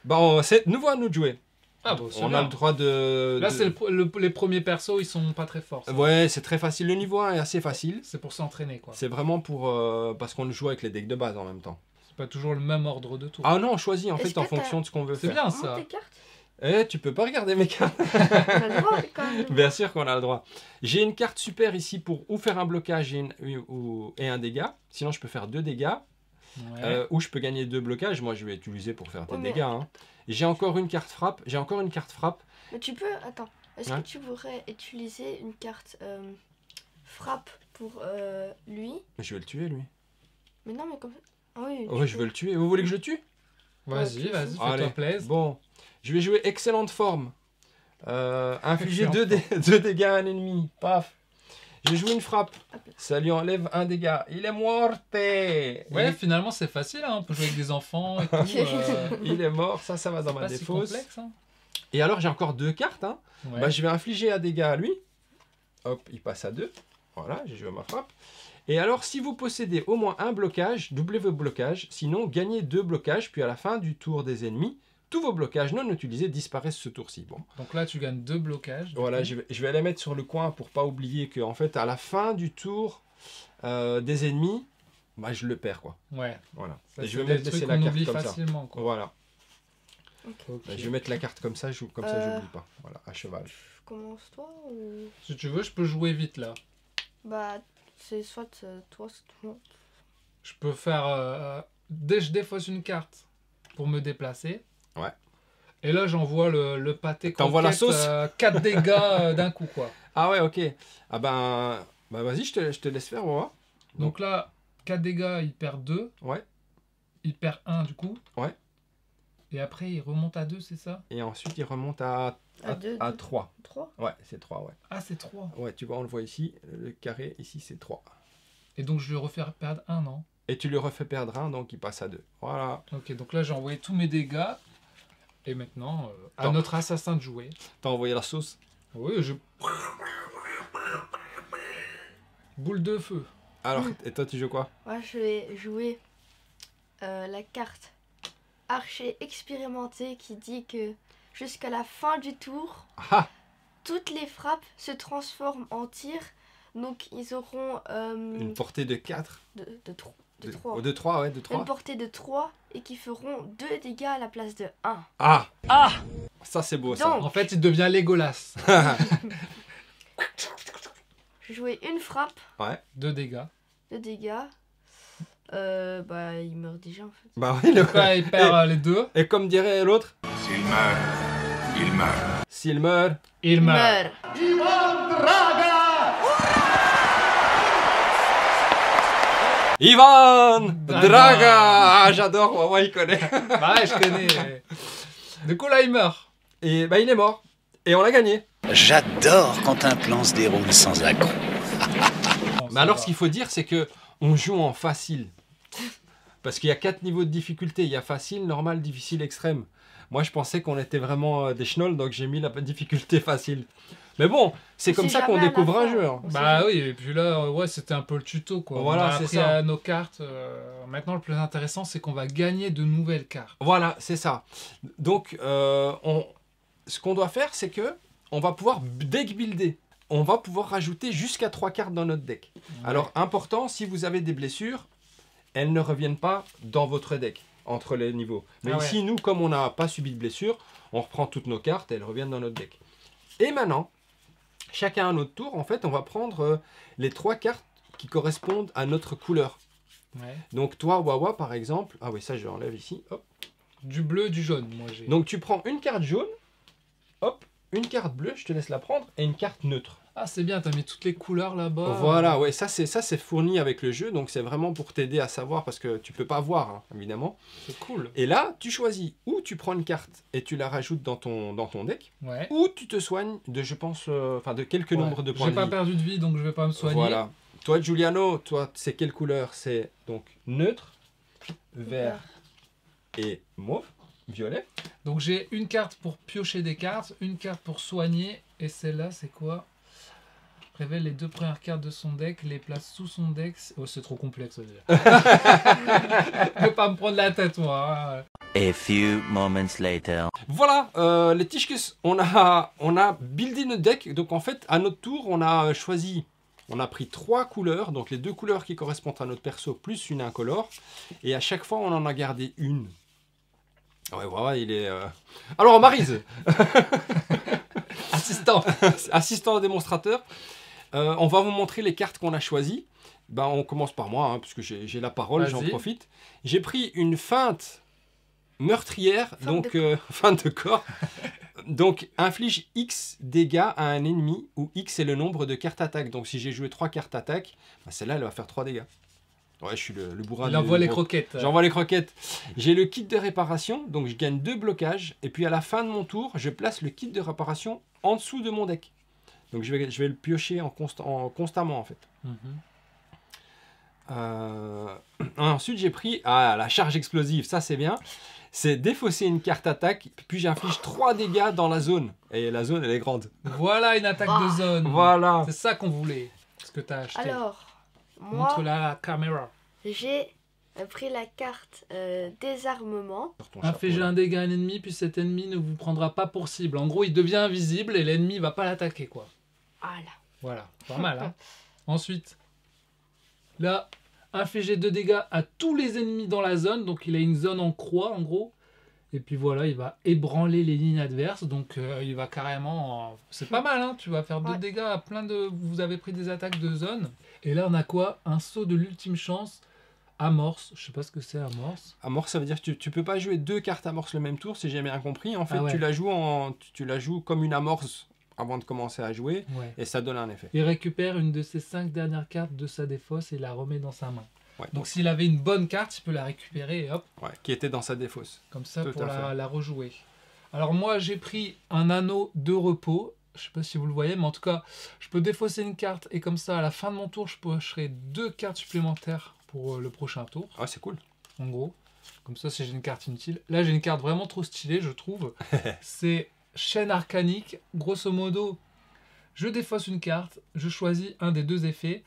A: Bon, c'est nouveau à nous de jouer.
B: Ah bon, c'est
A: On
B: bien.
A: a le droit de...
B: Là,
A: de-
B: c'est les premiers persos, ils sont pas très forts. ça.
A: Ouais, c'est très facile. Le niveau 1 est assez facile.
B: C'est pour s'entraîner, quoi.
A: C'est vraiment pour... parce qu'on joue avec les decks de base en même temps.
B: C'est pas toujours le même ordre de tour.
A: Ah non, on choisit en
E: Est-ce
A: fait en
E: que t'as-
A: fonction de ce qu'on veut
B: c'est
A: faire.
B: bien
E: Montre
B: ça.
E: tes cartes.
A: Eh, tu peux pas regarder mes cartes.
E: On a le droit quand même.
A: Bien sûr qu'on a le droit. J'ai une carte super ici pour ou faire un blocage et un dégât. Sinon, je peux faire 2 dégâts.
B: Ouais.
A: Ou je peux gagner 2 blocages. Moi, je vais utiliser pour faire des
E: Ouais, mais-
A: dégâts. Hein. J'ai encore une carte frappe.
E: Mais tu peux. Attends. Est-ce
A: Ouais.
E: que tu pourrais utiliser une carte frappe pour lui?
A: Mais je vais le tuer, lui.
E: Mais non, mais comme ça. Ah oui.
A: Ouais, je veux le tuer. Vous voulez que je le tue?
B: Vas-y,
E: ok.
B: vas-y, fais-toi
A: Allez.
B: plaisir.
A: Bon. Je vais jouer excellente forme. Infliger
B: Excellente
A: 2 dégâts à un ennemi. Paf. J'ai joué une frappe.
E: Hop.
A: Ça lui enlève 1 dégât. Il est mort.
B: Ouais, finalement, c'est facile, hein. On peut jouer avec des enfants et tout.
A: Il est mort. Ça va dans
B: C'est
A: ma
B: pas si
A: défausse.
B: complexe, hein.
A: Et alors, j'ai encore 2 cartes. Hein.
B: Ouais.
A: Bah, je vais infliger un dégât à lui. Hop, il passe à 2. Voilà, j'ai joué ma frappe. Et alors, si vous possédez au moins un blocage, doublez vos blocages. Sinon, gagnez 2 blocages. Puis à la fin du tour des ennemis, tous vos blocages non utilisés disparaissent ce tour-ci. Bon,
B: Donc là, tu gagnes 2 blocages. du
A: voilà,
B: coup.
A: je vais les mettre sur le coin pour pas oublier que en fait, à la fin du tour des ennemis, bah, je le perds quoi.
B: Ouais.
A: Voilà.
B: Ça,
A: Et
B: c'est
A: je vais
B: des
A: mettre
B: trucs
A: laisser la
B: qu'on
A: carte
B: oublie
A: comme ça.
B: facilement, quoi.
A: Voilà.
B: Ok.
A: Bah, je vais mettre la carte comme ça, comme ça, j'oublie pas. Voilà, à cheval.
E: Commence toi ou.
B: Si tu veux, je peux jouer vite là.
E: Bah, c'est soit toi, soit moi.
B: Je peux faire. Dès que je défausse une carte pour me déplacer.
A: Ouais.
B: Et là, j'envoie le pâté.
A: T'envoies la
B: croquette,
A: sauce
B: 4 dégâts d'un coup, quoi.
A: Ah ouais, ok. Ah bah vas-y, je te laisse faire, on va voir.
B: Donc là, 4 dégâts, il perd 2.
A: Ouais.
B: Il perd 1 du coup.
A: Ouais.
B: Et après, il remonte à 2, c'est ça?
A: Et ensuite, il remonte à
E: deux,
A: 3.
E: 3.
A: Ouais, c'est 3, ouais.
B: Ah, c'est 3.
A: Ouais, tu vois, on le voit ici. Le carré, ici, c'est 3.
B: Et donc, je lui refais perdre 1, non?
A: Et tu lui refais perdre 1, donc il passe à 2. Voilà.
B: Ok, donc là, j'ai envoyé tous mes dégâts. Et maintenant, à
A: Attends.
B: notre assassin de jouer.
A: T'as envoyé la sauce?
B: Oui, je... Boule de feu.
A: Alors, et toi, tu joues quoi?
E: Moi, je vais jouer la carte archer expérimenté qui dit que jusqu'à la fin du tour,
A: Ah!
E: toutes les frappes se transforment en tir. Donc, ils auront
A: Une portée de 4?
E: de 3.
A: De 3, ouais, de
E: Une
A: 3.
E: portée de 3 et qui feront 2 dégâts à la place de 1.
A: Ah!
D: Ah!
A: Ça, c'est beau, ça.
E: Donc,
B: En fait, il devient Legolas.
E: je vais jouer une frappe
B: 2 dégâts.
E: de dégâts. Bah, il meurt déjà en fait.
A: Bah oui, le...
B: Donc là, il perd les 2.
A: Et comme dirait l'autre,
C: S'il meurt, il meurt.
A: s'il meurt...
B: Il meurt.
A: Ivan
B: Draga.
A: Draga. Ah, j'adore, moi, il connaît.
B: Bah ouais, je connais. Du coup, là, il meurt.
A: Et bah, il est mort. Et on l'a gagné.
F: J'adore quand un plan se déroule sans accroc.
B: Bon,
A: Mais
B: ça
A: alors,
B: va.
A: ce qu'il faut dire, c'est que on joue en facile. Parce qu'il y a 4 niveaux de difficulté. Il y a facile, normal, difficile, extrême. Moi, je pensais qu'on était vraiment des schnolls, donc j'ai mis la difficulté facile. Mais bon, c'est
E: On
A: comme
E: sait
A: ça qu'on
E: jamais à la
A: découvre un
E: fin.
A: jeu. Hein.
E: On sait
B: Bah
E: jamais.
B: oui, et puis là, ouais, c'était un peu le tuto, quoi.
A: Voilà,
B: on a
A: c'est
B: appris
A: ça.
B: à nos cartes. Maintenant, le plus intéressant, c'est qu'on va gagner de nouvelles cartes.
A: Voilà, c'est ça. Donc, ce qu'on doit faire, c'est que on va pouvoir deck builder. On va pouvoir rajouter jusqu'à 3 cartes dans notre deck. Alors, important, si vous avez des blessures, elles ne reviennent pas dans votre deck, entre les niveaux. Mais
B: Ah ouais.
A: ici, nous, comme on n'a pas subi de blessure, on reprend toutes nos cartes et elles reviennent dans notre deck. Et maintenant, chacun à notre tour, en fait, on va prendre les 3 cartes qui correspondent à notre couleur.
B: Ouais.
A: Donc, toi, Wawa, par exemple... Ah oui, ça, je l'enlève ici. Hop.
B: Du bleu, du jaune, moi j'ai.
A: Donc, tu prends une carte jaune, hop, une carte bleue, je te laisse la prendre, et une carte neutre.
B: Ah, c'est bien, t'as mis toutes les couleurs là-bas.
A: Voilà, ouais, ça c'est fourni avec le jeu, donc c'est vraiment pour t'aider à savoir, parce que tu peux pas voir, hein, évidemment.
B: C'est cool.
A: Et là, tu choisis, ou tu prends une carte et tu la rajoutes dans ton deck,
B: Ouais.
A: ou tu te soignes de, je pense, de quelques nombres de points
B: J'ai
A: de
B: pas
A: vie.
B: perdu de vie, donc je vais pas me soigner.
A: Voilà. Toi, Giuliano, toi, c'est quelle couleur? C'est donc neutre, vert et mauve, violet.
B: Donc j'ai une carte pour piocher des cartes, une carte pour soigner, et celle-là, c'est quoi? Révèle les 2 premières cartes de son deck, les place sous son deck. Oh, c'est trop complexe à dire. Je vais pas me prendre la tête, moi.
G: A few moments later.
A: Voilà, les Tischkes, on a buildé notre deck. Donc en fait, à notre tour, on a choisi, on a pris 3 couleurs, donc les 2 couleurs qui correspondent à notre perso, plus une incolore. Et à chaque fois, on en a gardé une. Ouais, voilà, il est... Alors, Maryse assistant démonstrateur. On va vous montrer les cartes qu'on a choisies. Ben, on commence par moi, hein, puisque j'ai la parole, j'en profite. J'ai pris une feinte meurtrière, feinte de corps. Donc, inflige X dégâts à un ennemi, où X est le nombre de cartes attaque. Donc, si j'ai joué 3 cartes attaque, ben, celle-là, elle va faire 3 dégâts. Ouais, je suis le bourrin.
B: Il envoie les croquettes.
A: J'envoie les croquettes. J'ai le kit de réparation, donc je gagne 2 blocages. Et puis, à la fin de mon tour, je place le kit de réparation en dessous de mon deck. Donc je vais le piocher constamment en fait. Ensuite j'ai pris la charge explosive, ça c'est bien. C'est défausser une carte attaque, puis j'inflige 3 dégâts dans la zone. Et la zone elle est grande.
B: Voilà une attaque de zone.
A: Voilà.
B: C'est ça qu'on voulait. Ce que tu as acheté.
E: Alors, moi,
B: montre-la à la caméra.
E: j'ai pris la carte désarmement.
B: Infligez un dégât à un ennemi, puis cet ennemi ne vous prendra pas pour cible. En gros, il devient invisible et l'ennemi va pas l'attaquer, quoi. Voilà, pas mal, hein. Ensuite, là, infliger 2 dégâts à tous les ennemis dans la zone. Donc, il a une zone en croix, en gros. Et puis voilà, il va ébranler les lignes adverses. Donc, il va carrément... C'est pas mal, hein. Tu vas faire 2 dégâts à plein de... Vous avez pris des attaques de zone. Et là, on a quoi? Un saut de l'ultime chance. Amorce, je sais pas ce que c'est amorce.
A: Amorce, ça veut dire que tu peux pas jouer 2 cartes amorce le même tour, si j'ai bien compris. En fait,
B: ouais.
A: tu la joues comme une amorce avant de commencer à jouer, et ça donne un effet.
B: Il récupère une de ses 5 dernières cartes de sa défausse et la remet dans sa main.
A: Ouais,
B: donc s'il avait une bonne carte, il peut la récupérer et hop.
A: Ouais, qui était dans sa défausse.
B: Comme ça pour la rejouer. Alors moi j'ai pris un anneau de repos. Je sais pas si vous le voyez, mais en tout cas, je peux défausser une carte et comme ça, à la fin de mon tour, je piocherai 2 cartes supplémentaires pour le prochain tour.
A: Ah, c'est cool.
B: En gros, comme ça, si j'ai une carte inutile. Là, j'ai une carte vraiment trop stylée, je trouve. C'est chaîne arcanique. Grosso modo, je défausse une carte, je choisis un des 2 effets.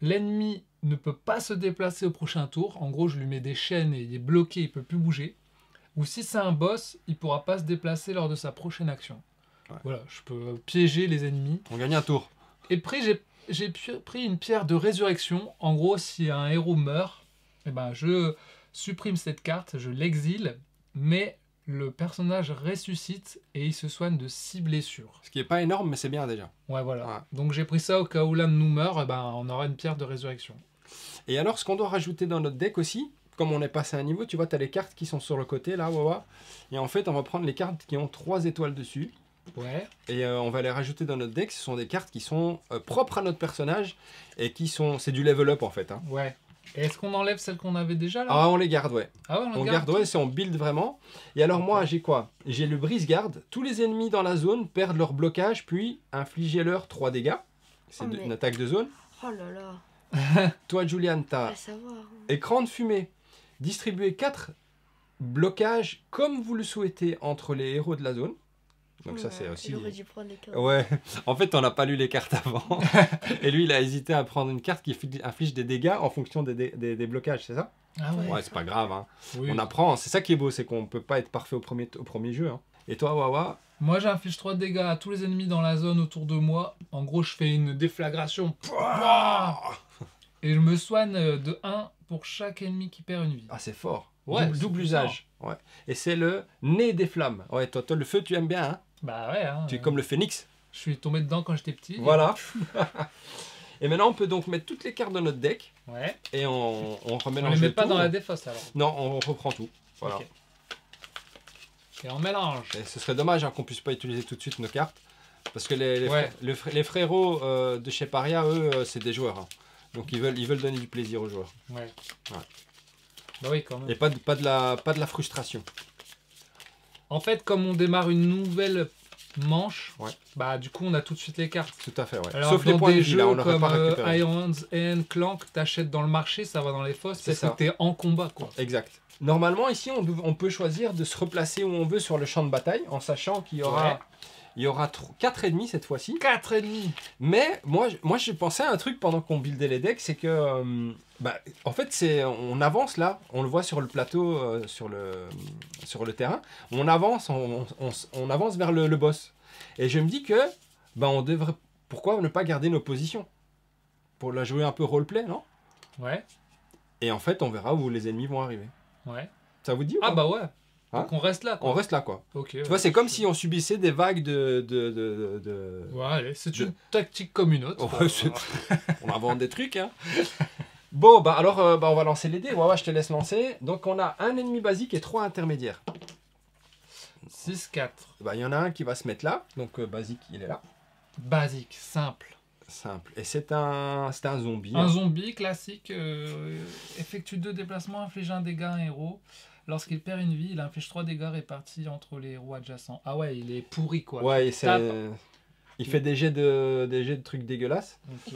B: L'ennemi ne peut pas se déplacer au prochain tour. En gros, je lui mets des chaînes et il est bloqué, il peut plus bouger. Ou si c'est un boss, il pourra pas se déplacer lors de sa prochaine action. Ouais. Voilà, je peux piéger les ennemis.
A: On gagne un tour.
B: Et puis j'ai pris une pierre de résurrection. En gros, si un héros meurt, eh ben, je supprime cette carte, je l'exile, mais le personnage ressuscite et il se soigne de 6 blessures.
A: Ce qui n'est pas énorme, mais c'est bien déjà.
B: Ouais, voilà. Ouais. Donc j'ai pris ça au cas où l'un de nous meurt, eh ben, on aura une pierre de résurrection.
A: Et alors, ce qu'on doit rajouter dans notre deck aussi, comme on est passé à un niveau, tu vois, tu as les cartes qui sont sur le côté, là, voilà. Et en fait, on va prendre les cartes qui ont 3 étoiles dessus.
B: Ouais.
A: Et on va les rajouter dans notre deck. Ce sont des cartes qui sont propres à notre personnage et qui sont... C'est du level up en fait. Hein.
B: Ouais. Et est-ce qu'on enlève celles qu'on avait déjà là?
A: Ah, on les garde, ouais.
B: Ah ouais,
A: on garde, ouais, c'est on build vraiment. Et alors moi, j'ai quoi? J'ai le brise-garde. Tous les ennemis dans la zone perdent leur blocage, puis infligez-leur 3 dégâts. C'est une attaque de zone.
E: Oh là là.
A: Toi, Julian, t'as écran de fumée. Distribuez 4 blocages comme vous le souhaitez entre les héros de la zone. Donc ça c'est aussi...
E: J'aurais dû prendre les cartes.
A: Ouais, en fait on n'a pas lu les cartes avant. Et lui il a hésité à prendre une carte qui inflige des dégâts en fonction des blocages, c'est ça?
B: Ah ouais.
A: Ouais, c'est pas grave, hein.
B: Oui.
A: On apprend, c'est ça qui est beau, c'est qu'on peut pas être parfait au premier jeu. Hein. Et toi Wawa?
B: Moi j'inflige 3 dégâts à tous les ennemis dans la zone autour de moi. En gros je fais une déflagration. Et je me soigne de 1 pour chaque ennemi qui perd une vie.
A: Ah c'est fort.
B: Ouais,
A: double usage. Ouais. Et c'est le nez des flammes. Ouais, toi le feu tu aimes bien, hein?
B: Bah ouais. Hein,
A: tu es comme le phénix.
B: Je suis tombé dedans quand j'étais petit.
A: Voilà. Et maintenant on peut donc mettre toutes les cartes dans notre deck.
B: Ouais.
A: Et on remélange.
B: On les met pas
A: tout,
B: dans la défausse alors.
A: Non, on reprend tout. Voilà.
B: Okay. Et on mélange.
A: Et ce serait dommage hein, qu'on puisse pas utiliser tout de suite nos cartes. Parce que les frérots de chez Paria, eux, c'est des joueurs. Hein. Donc ils veulent donner du plaisir aux joueurs.
B: Ouais.
A: Ouais.
B: Bah oui, quand même.
A: Et pas de la frustration.
B: En fait, comme on démarre une nouvelle manche,
A: Ouais.
B: bah du coup on a tout de suite les cartes.
A: Tout à fait, ouais.
B: Alors
A: Sauf
B: dans
A: les points de
B: des
A: vie,
B: jeux
A: là, on n'aurait
B: comme
A: pas récupéré.
B: Iron and Clank, t'achètes dans le marché, ça va dans les fosses
A: C'est
B: parce
A: ça.
B: que t'es en combat quoi.
A: Exact. Normalement, ici, on peut choisir de se replacer où on veut sur le champ de bataille, en sachant qu'il y aura...
B: Ouais.
A: Il y aura 4 ennemis cette fois-ci.
B: 4,5.
A: Mais moi j'ai pensé à un truc pendant qu'on buildait les decks, c'est que en fait on avance là, on le voit sur le plateau, sur le terrain, on avance vers le boss. Et je me dis que on devrait, pourquoi ne pas garder nos positions pour la jouer un peu roleplay, non?
B: Ouais.
A: Et en fait on verra où les ennemis vont arriver.
B: Ouais.
A: Ça vous dit ou
B: Ah
A: pas?
B: bah ouais.
A: Hein?
B: Donc on reste là quoi.
A: On reste là quoi.
B: Ok.
A: Tu vois, c'est comme si on subissait des vagues de...
B: Ouais, allez, c'est une tactique comme une autre.
A: Ouais, on invente des trucs, hein. Bon, alors, on va lancer les dés. Ouais, je te laisse lancer. Donc, on a un ennemi basique et 3 intermédiaires.
B: 6-4.
A: Il y en a un qui va se mettre là. Donc, basique, il est là.
B: Basique, simple.
A: Simple. Et c'est un zombie.
B: Un
A: hein.
B: zombie classique effectue 2 déplacements, inflige un dégât à un héros. Lorsqu'il perd une vie, il inflige 3 dégâts répartis entre les héros adjacents. Ah ouais, il est pourri quoi.
A: Ouais, et
B: Tape.
A: il fait des jets de trucs dégueulasses.
B: Ok.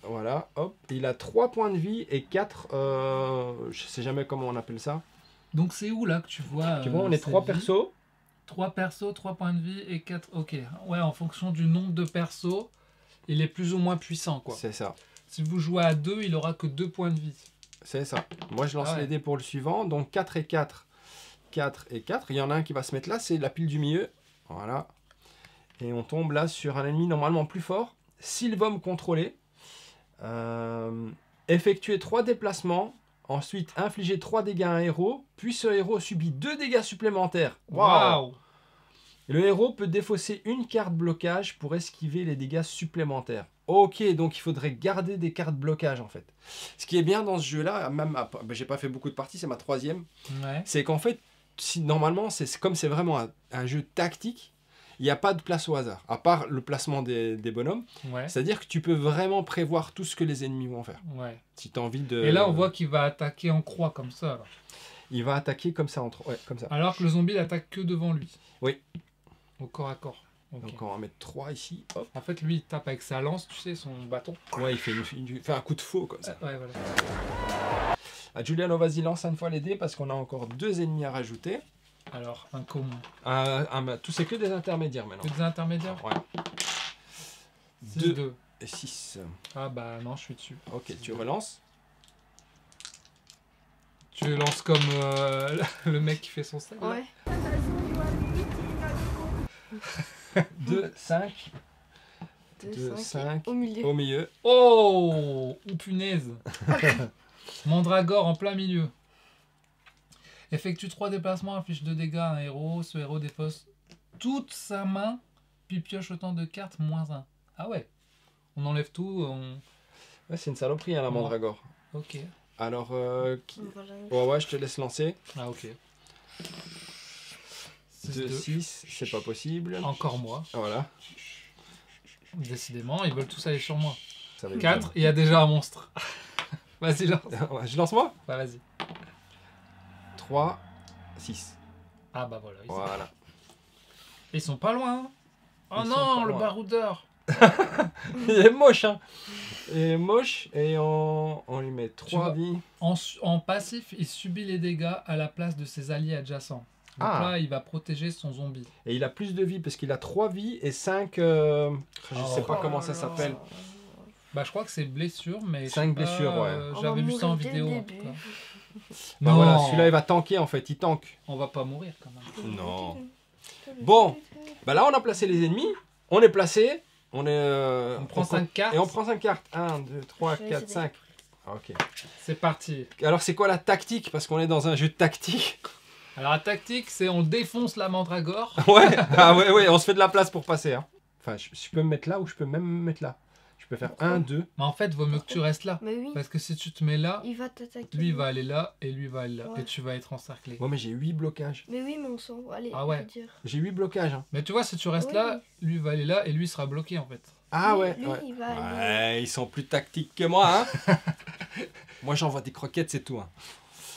A: Voilà, hop. Il a 3 points de vie et 4... je sais jamais comment on appelle ça.
B: Donc c'est où là que tu vois
A: Tu vois, on est 3
B: cette vie?
A: persos.
B: 3 persos, 3 points de vie et 4... Ok, ouais, en fonction du nombre de persos, il est plus ou moins puissant quoi.
A: C'est ça.
B: Si vous jouez à 2, il aura que 2 points de vie.
A: C'est ça. Moi, je lance
B: Ah ouais.
A: les dés pour le suivant. Donc, 4 et 4. 4 et 4. Il y en a un qui va se mettre là. C'est la pile du milieu. Voilà. Et on tombe là sur un ennemi normalement plus fort. S'il va me contrôler. Effectuer 3 déplacements. Ensuite, infliger 3 dégâts à un héros. Puis ce héros subit 2 dégâts supplémentaires.
B: Waouh.
A: Le héros peut défausser une carte blocage pour esquiver les dégâts supplémentaires. Ok, donc il faudrait garder des cartes blocage en fait. Ce qui est bien dans ce jeu-là, même j'ai pas fait beaucoup de parties, c'est ma 3e,
B: Ouais.
A: c'est qu'en fait, normalement, comme c'est vraiment un jeu tactique, il n'y a pas de place au hasard, à part le placement des bonhommes.
B: Ouais.
A: C'est-à-dire que tu peux vraiment prévoir tout ce que les ennemis vont faire.
B: Ouais.
A: Si tu as envie de...
B: Et là, on voit qu'il va attaquer en croix comme ça. Alors,
A: Il va attaquer comme ça, comme ça.
B: alors que le zombie n'attaque que devant lui.
A: Oui.
B: Au corps à corps. Ok.
A: Donc on va mettre 3 ici, hop.
B: En fait, lui, il tape avec sa lance, tu sais, son bâton.
A: Ouais, il fait un coup de faux comme ça.
B: Ouais, voilà.
A: Giuliano, vas-y, lance une fois les dés parce qu'on a encore 2 ennemis à rajouter.
B: Alors, un commun.
A: Tout c'est que des intermédiaires maintenant.
B: Que des intermédiaires.
A: Ouais.
B: 6, 2.
A: Et 6.
B: Ah bah non, je suis dessus.
A: Ok, tu relances.
B: Tu lances comme le mec qui fait son sel. là.
E: Ouais.
A: 2, 5.
E: 2,
A: 2,
E: 5.
A: 5.
E: Au milieu.
A: Au milieu.
B: Oh, ou punaise. Mandragore en plein milieu. Effectue 3 déplacements, inflige 2 dégâts à un héros. Ce héros défausse toute sa main, puis pioche autant de cartes, moins 1. Ah ouais. On enlève tout.
A: Ouais, c'est une saloperie, hein, la mandragore.
B: Ok.
A: Alors,
E: Voilà.
A: ouais, je te laisse lancer.
B: Ah ok.
A: 2, 6, c'est pas possible.
B: Encore moi.
A: Voilà.
B: Décidément, ils veulent tous aller sur moi.
A: Ça va être
B: 4, il y a déjà un monstre. Vas-y, lance.
A: bien. Ouais, je lance moi.
B: Bah vas-y.
A: 3, 6.
B: Ah bah voilà.
A: Voilà.
B: Ils sont pas loin. Hein. Oh
A: Ils sont
B: non,
A: pas
B: le
A: loin.
B: baroudeur.
A: Il est moche, hein. Il est moche et on lui met 3
B: vois,
A: vies.
B: En passif, il subit les dégâts à la place de ses alliés adjacents. Donc
A: Ah.
B: là, il va protéger son zombie.
A: Et il a plus de vies parce qu'il a 3 vies et 5... je sais pas
B: Oh
A: comment ça s'appelle.
B: Bah je crois que c'est blessure, mais... je
A: 5
B: sais pas,
A: blessures, ouais.
E: On va
B: J'avais vu ça en
E: mourir dès le
B: vidéo. en
E: début.
B: tout cas.
A: Bah
B: Non,
A: voilà, celui-là il va tanker en fait, il tank.
B: on va pas mourir quand même.
A: Non. Bon, bah là on a placé les ennemis, on est placé, on est...
B: On prend 5 cartes.
A: Et on prend 5 cartes. 1, 2, 3,
E: Je vais
A: 4,
E: essayer
A: 5. Ok.
B: C'est parti.
A: Alors c'est quoi la tactique? Parce qu'on est dans un jeu de tactique.
B: Alors la tactique, c'est on défonce la mandragore.
A: Ouais, ah ouais, on se fait de la place pour passer. Hein. Enfin, je peux me mettre là ou je peux même me mettre là. Je peux faire 1, 2.
B: Mais en fait, vaut mieux que tu restes là.
E: Mais oui,
B: Parce que si tu te mets là,
E: il va t'attaquer.
B: lui il va aller là et lui va aller là.
E: Ouais.
B: Et tu vas être encerclé.
A: Ouais, mais j'ai 8 blocages.
E: Mais oui, mais on s'en va. Allez,
B: Ah ouais.
E: je veux dire.
A: J'ai 8 blocages. Hein.
B: Mais tu vois, si tu restes
E: Oui.
B: là, lui va aller là et lui sera bloqué en fait.
A: Ah
E: Lui-
A: ouais,
E: lui,
A: ouais.
E: il va aller.
A: Ouais, ils sont plus tactiques que moi. Hein. Moi, j'envoie des croquettes, c'est tout. Hein.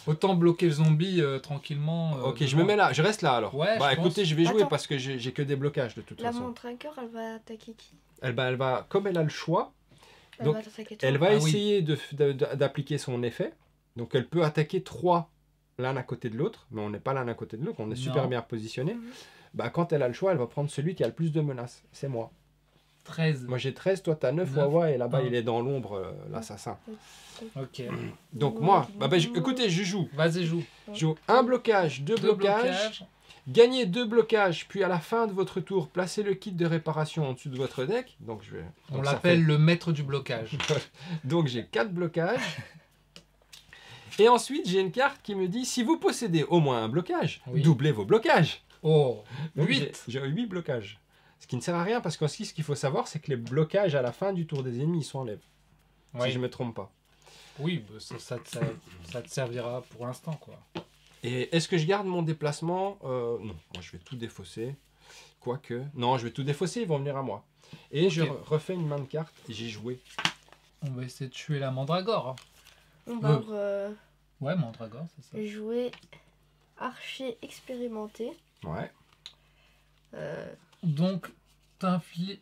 B: Autant bloquer le zombie tranquillement.
A: Ok, je me mets là. Je reste là alors.
B: Ouais,
A: bah
B: je
A: écoutez,
B: pense.
A: je vais jouer
E: Attends.
A: parce que j'ai que des blocages de toute
E: La
A: façon.
E: montre-cœur, elle va attaquer qui?
A: Elle va, comme elle a le choix,
E: Elle
A: Donc,
E: va t'attaquer toi.
A: elle va
B: Ah oui.
A: essayer d'appliquer son effet. Donc elle peut attaquer 3 l'un à côté de l'autre, mais on n'est pas l'un à côté de l'autre, on est super
B: Non.
A: bien positionné.
E: Mhm.
A: Bah, quand elle a le choix, elle va prendre celui qui a le plus de menaces. C'est moi.
B: 13.
A: Moi j'ai 13, toi t'as 9
B: 9.
A: Wawa et là-bas
B: Ah.
A: il est dans l'ombre, l'assassin.
B: Ok.
A: Donc moi, écoutez, je joue.
B: Vas-y, joue.
A: Je joue un blocage, deux blocages. Gagnez 2 blocages, puis à la fin de votre tour, placez le kit de réparation en dessous de votre deck. Donc,
B: On
A: donc ça
B: l'appelle le maître du blocage.
A: Donc j'ai 4 blocages. Et ensuite, j'ai une carte qui me dit, si vous possédez au moins un blocage,
B: Oui.
A: doublez vos blocages.
B: Oh,
A: Donc,
B: 8.
A: J'ai 8 blocages. Ce qui ne sert à rien, parce que ce qu'il faut savoir, c'est que les blocages à la fin du tour des ennemis, ils s'enlèvent. Si
B: Oui,
A: je ne me trompe pas.
B: oui bah, ça te servira pour l'instant, quoi.
A: Et est-ce que je garde mon déplacement Non, moi je vais tout défausser. Quoique... Non, je vais tout défausser, ils vont venir à moi. Et je
B: Ok.
A: refais une main de cartes, et j'ai joué.
B: On va essayer de tuer la mandragore.
E: On va
B: Ouais, mandragore, c'est ça.
E: jouer archer expérimenté.
A: Ouais.
B: Donc,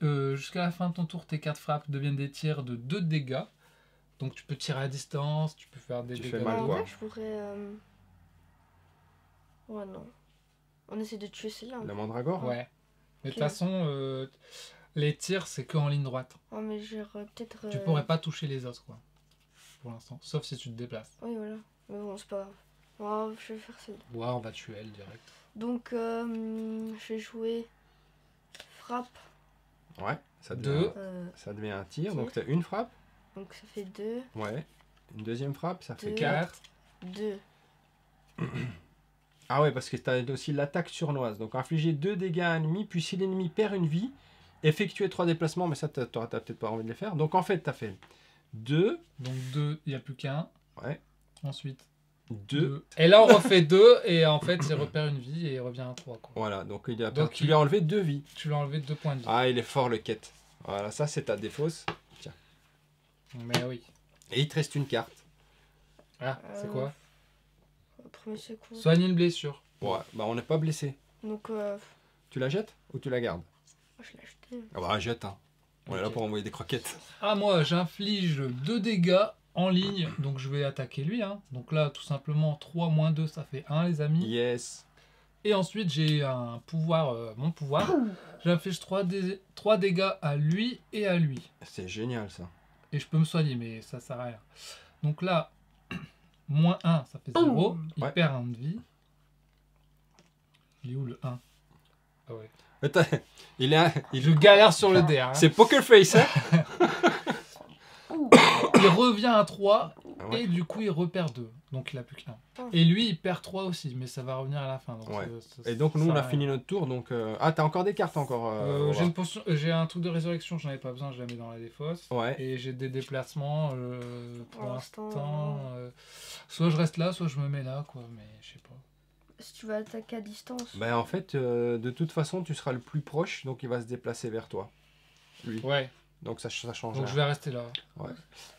B: jusqu'à la fin de ton tour, tes cartes frappes deviennent des tirs de 2 dégâts. Donc tu peux tirer à distance, tu peux faire des
A: Tu
B: dégâts.
A: fais mal,
E: en
A: quoi.
E: vrai, je pourrais. Ouais, non. On essaie de tuer celle-là.
A: La mandragore.
B: Ouais. Mais de toute
E: Ok.
B: façon, les tirs, c'est que en ligne droite.
E: Oh, mais j'aurais peut-être.
B: Tu pourrais pas toucher les os, quoi. Pour l'instant. Sauf si tu te déplaces.
E: Oui, voilà. Mais bon, c'est pas grave. Oh, je vais faire celle-là.
B: Ouais, on va tuer elle direct.
E: Donc, je vais jouer frappe.
A: Ouais, ça devient,
B: Deux.
A: ça devient un tir.
E: Ok.
A: Donc tu as une frappe.
E: Donc, ça fait 2.
A: Ouais. Une deuxième frappe, ça fait
E: Deux.
A: 4.
E: 2.
A: Ah ouais, parce que tu as aussi l'attaque surnoise. Donc infliger 2 dégâts à un ennemi, puis si l'ennemi perd une vie, effectuer 3 déplacements, mais ça, tu n'auras peut-être pas envie de les faire. Donc en fait, tu as fait 2,
B: Donc 2, il n'y a plus qu'un.
A: ouais,
B: Ensuite,
A: 2.
B: 2. Et là, on refait 2. Et en fait, il repère une vie et il revient à 3, quoi.
A: Voilà, donc,
B: Donc,
A: tu lui as enlevé 2 vies.
B: Tu lui as enlevé 2 points de vie.
A: Ah, il est fort le quête. Voilà, ça c'est ta défausse. Tiens.
B: Mais oui.
A: Et il te reste une carte.
B: Ah, c'est quoi?
E: Premier secours.
B: Soigne une blessure.
A: Ouais, bah on n'est pas blessé.
E: Donc,
A: Tu la jettes ou tu la gardes?
E: je l'ai acheté.
A: Ah bah jette, hein. On est là
B: Ok.
A: pour envoyer des croquettes.
B: Ah, moi, j'inflige 2 dégâts en ligne. Donc, je vais attaquer lui. Hein. Donc là, tout simplement, 3 moins 2, ça fait 1, les amis.
A: Yes.
B: Et ensuite, j'ai un pouvoir, mon pouvoir. J'inflige 3 dégâts à lui et à lui.
A: C'est génial ça.
B: Et je peux me soigner, mais ça sert à rien. Donc là, moins 1, ça fait 0. Il
A: Ouais.
B: perd 1 de vie. Il est où le 1? Ah ouais.
A: Attends, il est
B: Je galère sur le dé. Hein.
A: C'est Poker Face, hein?
B: Il revient à 3
A: Ah ouais.
B: et du coup il repère 2. Donc il a plus qu'un.
E: Oh.
B: Et lui il perd 3 aussi, mais ça va revenir à la fin. Donc
A: Ouais.
B: ça
A: Et donc nous
B: sert
A: on
B: à
A: a
B: rien.
A: fini notre tour. Donc ah t'as encore des cartes encore.
B: J'ai une potion, j'ai un truc de résurrection, j'en avais pas besoin, je la mets dans la défausse.
A: Ouais.
B: Et j'ai des déplacements pour
E: Pour
B: l'instant.
E: l'instant,
B: Soit je reste là, soit je me mets là, quoi. Mais je sais pas.
E: Si tu vas attaquer à distance.
A: Ben en fait de toute façon tu seras le plus proche, donc il va se déplacer vers toi. Lui.
B: Ouais.
A: Donc ça change.
B: Donc
A: rien.
B: je vais rester là.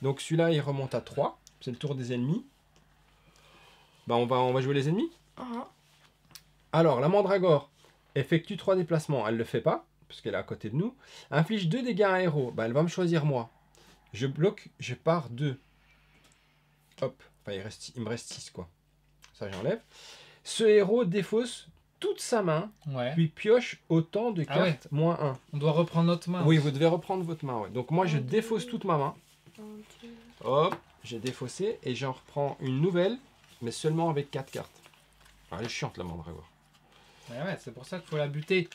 A: Donc celui-là il remonte à 3. C'est le tour des ennemis. Bah on va jouer les ennemis.
E: Ah,
A: Alors la mandragore effectue 3 déplacements. Elle le fait pas parce qu'elle est à côté de nous. Inflige 2 dégâts à un héros. Bah elle va me choisir moi. Je bloque, je pars 2. Hop. Enfin il me reste 6 quoi. Ça j'enlève. Ce héros défausse toute sa main,
B: Ouais.
A: puis pioche autant de
B: Ah
A: cartes moins 1.
B: On doit reprendre notre main.
A: Oui, vous devez reprendre votre main. Ouais. Donc moi je défausse toute ma main.
E: 1, 2.
A: Hop, j'ai défaussé et j'en reprends une nouvelle, mais seulement avec 4 cartes. Ah, elle est chiante la mandragore.
B: Ouais, c'est pour ça qu'il faut la buter.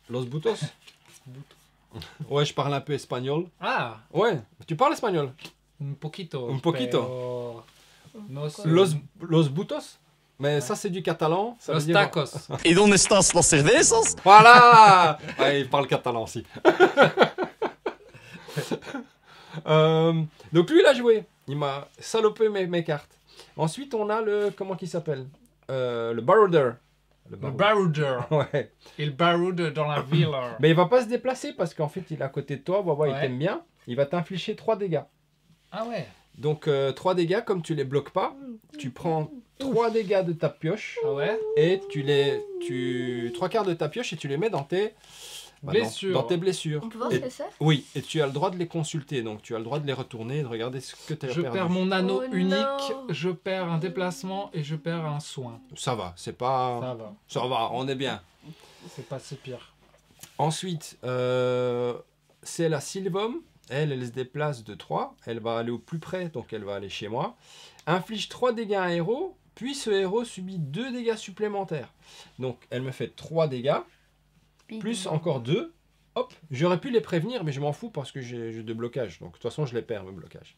A: Los Butos. Ouais, je parle un peu espagnol.
B: Ah,
A: Ouais, tu parles espagnol.
B: un poquito.
A: Un poquito.
B: pero no sé.
A: Los Butos. Mais ça c'est du catalan. Ça
B: Los
A: veut dire...
B: tacos.
F: ¿Y dónde están las cervezas?
A: Voilà. Ouais, il parle catalan aussi. Donc lui, il a joué. Il m'a salopé mes cartes. Ensuite, on a le... Comment il s'appelle le Barouder.
B: Le Barouder.
A: Ouais.
B: Il baroude dans la ville.
A: Mais il va pas se déplacer parce qu'en fait, il est à côté de toi. Wawa, il
B: Ouais.
A: t'aime bien. Il va t'infliger 3 dégâts.
B: Ah ouais.
A: Donc 3 dégâts, comme tu les bloques pas, tu prends 3 dégâts de ta pioche
B: Ah ouais.
A: et tu 3/4 de ta pioche et tu les mets dans tes
B: Blessures.
A: Dans tes blessures.
E: On peut voir
A: Et-
E: ce que c'est?
A: oui, et tu as le droit de les consulter. Donc tu as le droit de les retourner et de regarder ce que tu as
B: Je
A: perdu.
B: perds mon anneau
E: Oh
B: unique,
E: non.
B: je perds un déplacement et je perds un soin.
A: Ça va, c'est pas...
B: Ça va,
A: Ça va, on est bien.
B: c'est pas si pire.
A: Ensuite, c'est la Sylvom. Elle se déplace de 3. Elle va aller au plus près, donc elle va aller chez moi. Inflige 3 dégâts à un héros, puis ce héros subit 2 dégâts supplémentaires. Donc elle me fait 3 dégâts, plus encore 2. Hop, j'aurais pu les prévenir, mais je m'en fous parce que j'ai 2 blocages. Donc de toute façon, je les perds, mes blocages.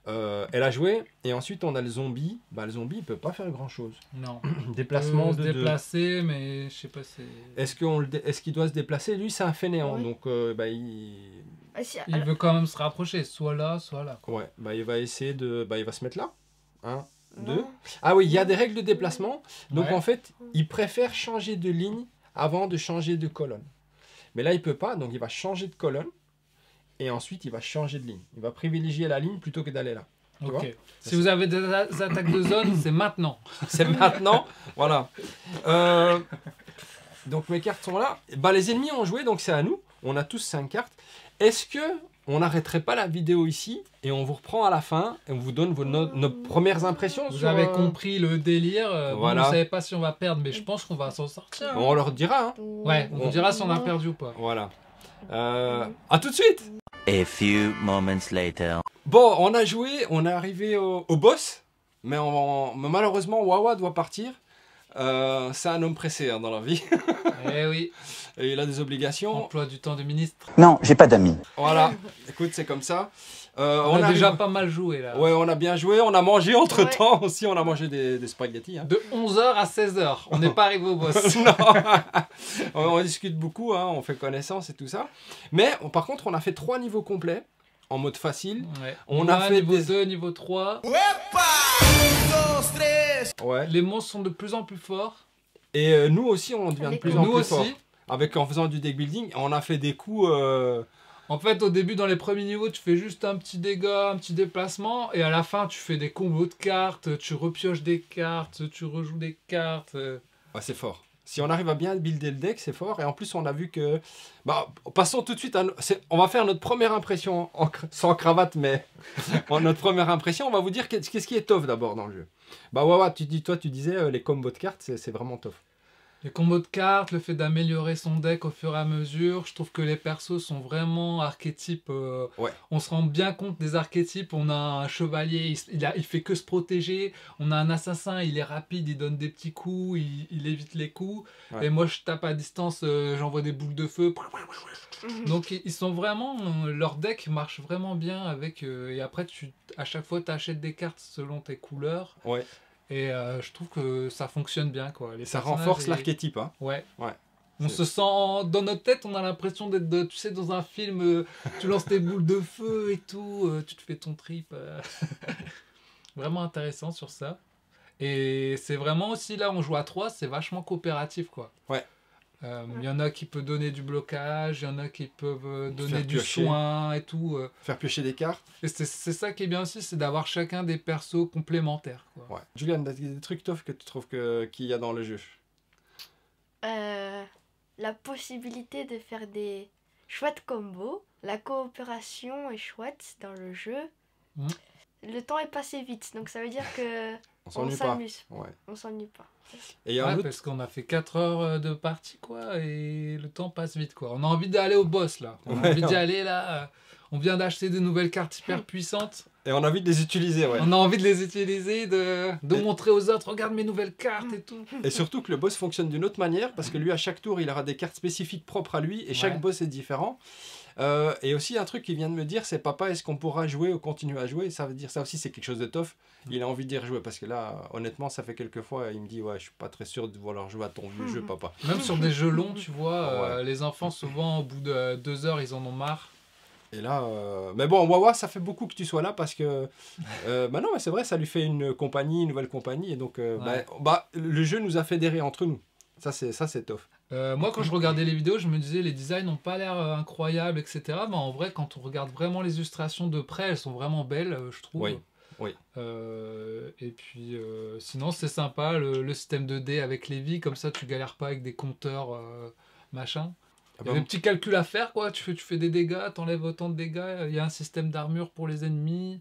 A: Elle a joué, et ensuite on a le zombie. Bah, le zombie, il peut pas faire grand chose.
B: Non.
A: Déplacement
B: Se
A: de 2.
B: déplacer, mais je sais pas si...
A: Est-ce qu'il doit se déplacer? Lui, c'est un fainéant,
E: Oui.
A: donc bah, il...
E: Ah, si,
B: Il veut quand même se rapprocher, soit là, soit là.
A: Ouais, bah, il va essayer de... Bah, il va se mettre là. 1, 2.
E: non.
A: Ah oui, il y a des règles de déplacement. Donc
B: Ouais.
A: en fait, il préfère changer de ligne avant de changer de colonne. Mais là, il peut pas, donc il va changer de colonne. Et ensuite, il va changer de ligne. Il va privilégier la ligne plutôt que d'aller là. Tu vois?
B: Ok. Si vous avez des attaques de zone, c'est maintenant.
A: C'est maintenant. Voilà. Donc mes cartes sont là. Bah, les ennemis ont joué, donc c'est à nous. On a tous 5 cartes. Est-ce que on n'arrêterait pas la vidéo ici et on vous reprend à la fin et on vous donne nos premières impressions
B: Vous
A: sur,
B: avez compris le délire. Bon,
A: voilà.
B: on ne savait pas si on va perdre, mais je pense qu'on va s'en sortir.
A: On leur dira. Hein.
B: Ouais, on vous dira si on a perdu ou pas.
A: Voilà. À tout de suite.
G: A few moments later.
A: Bon, on a joué, on est arrivé au boss, mais malheureusement, Wawa doit partir. C'est un homme pressé hein, dans la vie.
B: Eh oui,
A: Et il a des obligations.
B: emploi du temps de ministre.
F: Non, j'ai pas d'amis.
A: Voilà. Écoute, c'est comme ça.
B: On a
A: arrive-
B: déjà pas mal joué là.
A: Ouais, on a bien joué. On a mangé entre temps aussi. On a mangé des spaghettis. Hein.
B: De 11h à 16h, on n'est pas arrivé au boss.
A: Non. On discute beaucoup, hein, on fait connaissance et tout ça. Mais par contre, on a fait 3 niveaux complets en mode facile.
B: Ouais.
A: On
B: Niveau
A: a
B: 1,
A: fait
B: niveau
A: des-
B: 2, niveau 3.
A: Ouais.
B: Les monstres sont de plus en plus forts.
A: Et nous aussi, on devient de plus en
B: Nous
A: plus
B: aussi.
A: fort. En faisant du deck building, on a fait des coups.
B: En fait, au début, dans les premiers niveaux, tu fais juste un petit dégât, un petit déplacement, et à la fin, tu fais des combos de cartes, tu repioches des cartes, tu rejoues des cartes.
A: Ouais, c'est fort. Si on arrive à bien builder le deck, c'est fort. Et en plus, on a vu que... Bah, passons tout de suite à... On va faire notre première impression, sans cravate, mais notre première impression. On va vous dire qu'est-ce qui est tough d'abord dans le jeu. Bah, Wawa, tu disais, les combos de cartes, c'est vraiment tough.
B: Les combos de cartes, le fait d'améliorer son deck au fur et à mesure, je trouve que les persos sont vraiment archétypes.
A: Ouais.
B: On se rend bien compte des archétypes. On a un chevalier, il fait que se protéger. On a un assassin, il est rapide, il donne des petits coups, il évite les coups.
A: Ouais.
B: Et moi, je tape à distance, j'envoie des boules de feu. Donc, ils sont vraiment. Leur deck marche vraiment bien avec. Et après, à chaque fois, tu achètes des cartes selon tes couleurs.
A: Ouais.
B: Et je trouve que ça fonctionne bien, quoi. Les
A: Ça
B: personnages,
A: renforce
B: ils-
A: l'archétype. Hein.
B: Ouais.
A: Ouais.
B: On se sent dans notre tête, on a l'impression d'être, tu sais, dans un film. Tu lances tes boules de feu et tout, tu te fais ton trip. Vraiment intéressant sur ça. Et c'est vraiment aussi là, on joue à 3, c'est vachement coopératif, quoi.
A: Ouais.
B: Il y en a qui peuvent donner du blocage, il y en a qui peuvent donner
A: Faire
B: du
A: piocher.
B: soin et tout.
A: Faire piocher des cartes.
B: Et c'est ça qui est bien aussi, c'est d'avoir chacun des persos complémentaires, quoi.
A: Ouais. Julian, des trucs tough que tu trouves qu'il y a dans le jeu.
E: La possibilité de faire des chouettes combos. La coopération est chouette dans le jeu.
B: Mhm.
E: Le temps est passé vite, donc ça veut dire que
A: On
E: on
A: s'ennuie pas.
E: s'amuse.
A: Ouais.
E: On s'ennuie pas.
A: Et il y a
B: Ouais,
A: un autre...
B: parce qu'on a fait 4 heures de partie, quoi, et le temps passe vite, quoi. On a envie d'aller au boss, là. On a
A: Ouais,
B: envie
A: non.
B: d'y aller, là. On vient d'acheter de nouvelles cartes hyper puissantes.
A: Et on a envie de les utiliser, ouais.
B: On a envie de les utiliser, de
A: Et-
B: montrer aux autres, regarde mes nouvelles cartes et tout.
A: Et surtout que le boss fonctionne d'une autre manière, parce que lui, à chaque tour, il aura des cartes spécifiques propres à lui, et chaque
B: Ouais.
A: boss est différent. Et aussi, un truc qu'il vient de me dire, c'est papa, est-ce qu'on pourra jouer ou continuer à jouer? Ça veut dire, ça aussi, c'est quelque chose de tough. Il a envie d'y rejouer, parce que là, honnêtement, ça fait quelques fois, il me dit, ouais, je suis pas très sûr de vouloir jouer à ton vieux jeu, papa.
B: Même sur des jeux longs, tu vois, les enfants, souvent, au bout de 2 heures, ils en ont marre.
A: Et là, mais bon, Wawa, ça fait beaucoup que tu sois là parce que, bah non, mais c'est vrai, ça lui fait une compagnie, une nouvelle compagnie, et donc, le jeu nous a fédérés entre nous. Ça, c'est tough.
B: Moi, quand je regardais les vidéos, je me disais les designs n'ont pas l'air incroyables, etc. Mais en vrai, quand on regarde vraiment les illustrations de près, elles sont vraiment belles, je trouve.
A: Oui. Oui.
B: Et puis, sinon, c'est sympa le système de dés avec les vies, comme ça, tu galères pas avec des compteurs, machin. Il y a des petits calculs à faire, quoi. Tu fais des dégâts, t'enlèves autant de dégâts. Il y a un système d'armure pour les ennemis.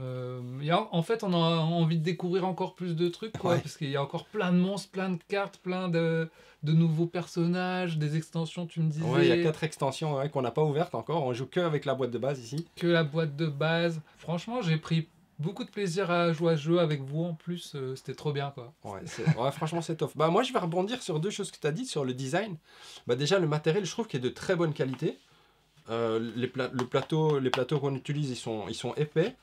B: En fait, on a envie de découvrir encore plus de trucs, quoi, parce qu'il y a encore plein de monstres, plein de cartes, plein de nouveaux personnages, des extensions, tu me disais.
A: Ouais, il y a 4 extensions qu'on n'a pas ouvertes encore. On joue que avec la boîte de base ici.
B: Que la boîte de base. Franchement, j'ai pris beaucoup de plaisir à jouer à ce jeu avec vous en plus. C'était trop bien, quoi.
A: Ouais, franchement, c'est tough. Bah, moi, je vais rebondir sur 2 choses que tu as dites sur le design. Bah, déjà, le matériel, je trouve qu'il est de très bonne qualité. Les plateaux qu'on utilise, ils sont épais.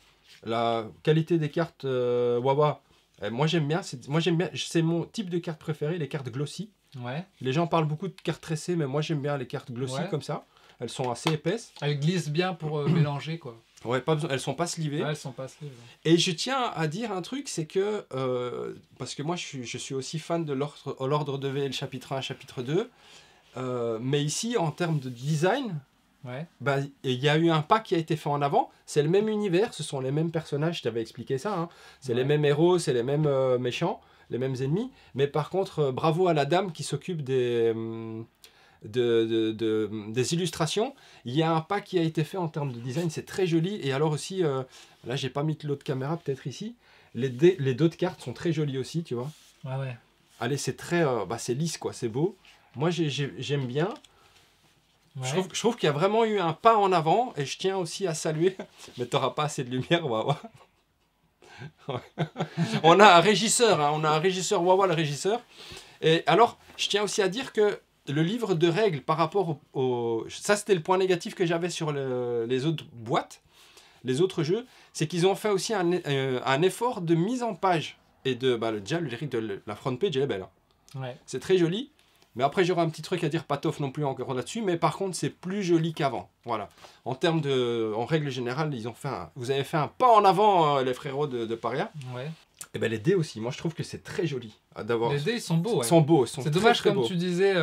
A: La qualité des cartes Wawa, moi j'aime bien. C'est mon type de carte préférée, les cartes glossy.
B: Ouais.
A: Les gens parlent beaucoup de cartes tressées, mais moi j'aime bien les cartes glossy comme ça. Elles sont assez épaisses.
B: Elles glissent bien pour mélanger, quoi.
A: Ouais, pas besoin, elles sont pas slivées.
B: Ouais, elles sont pas slivées.
A: Et je tiens à dire un truc, c'est que parce que moi je suis aussi fan de l'ordre de VL chapitre 1, chapitre 2. Mais ici, en termes de design, bah, il y a eu un pas qui a été fait en avant. C'est le même univers, ce sont les mêmes personnages, je t'avais expliqué ça. Hein. C'est les mêmes héros, c'est les mêmes méchants, les mêmes ennemis. Mais par contre, bravo à la dame qui s'occupe des illustrations. Il y a un pas qui a été fait en termes de design, c'est très joli. Et alors aussi, là j'ai pas mis l'autre caméra peut-être ici, les dos de cartes sont très jolis aussi, tu vois.
B: Ouais.
A: Allez, c'est très, c'est lisse quoi, c'est beau. Moi j'aime bien. Ouais. Je trouve qu'il y a vraiment eu un pas en avant, et je tiens aussi à saluer, mais tu n'auras pas assez de lumière, Wawa. On a un régisseur, Wawa le régisseur. Et alors, je tiens aussi à dire que le livre de règles par rapport au... Ça, c'était le point négatif que j'avais sur les autres boîtes, les autres jeux, c'est qu'ils ont fait aussi un effort de mise en page. Et déjà, la front page, elle est belle. Hein.
B: Ouais.
A: C'est très joli. Mais après, j'aurai un petit truc à dire, pas tof non plus encore là-dessus. Mais par contre, c'est plus joli qu'avant. Voilà. En règle générale, vous avez fait un pas en avant, les frérots de Paria.
B: Ouais.
A: Et ben les dés aussi. Moi, je trouve que c'est très joli d'avoir.
B: Les dés, ils sont beaux.
A: Ils sont beaux.
B: C'est dommage, très, comme tu disais,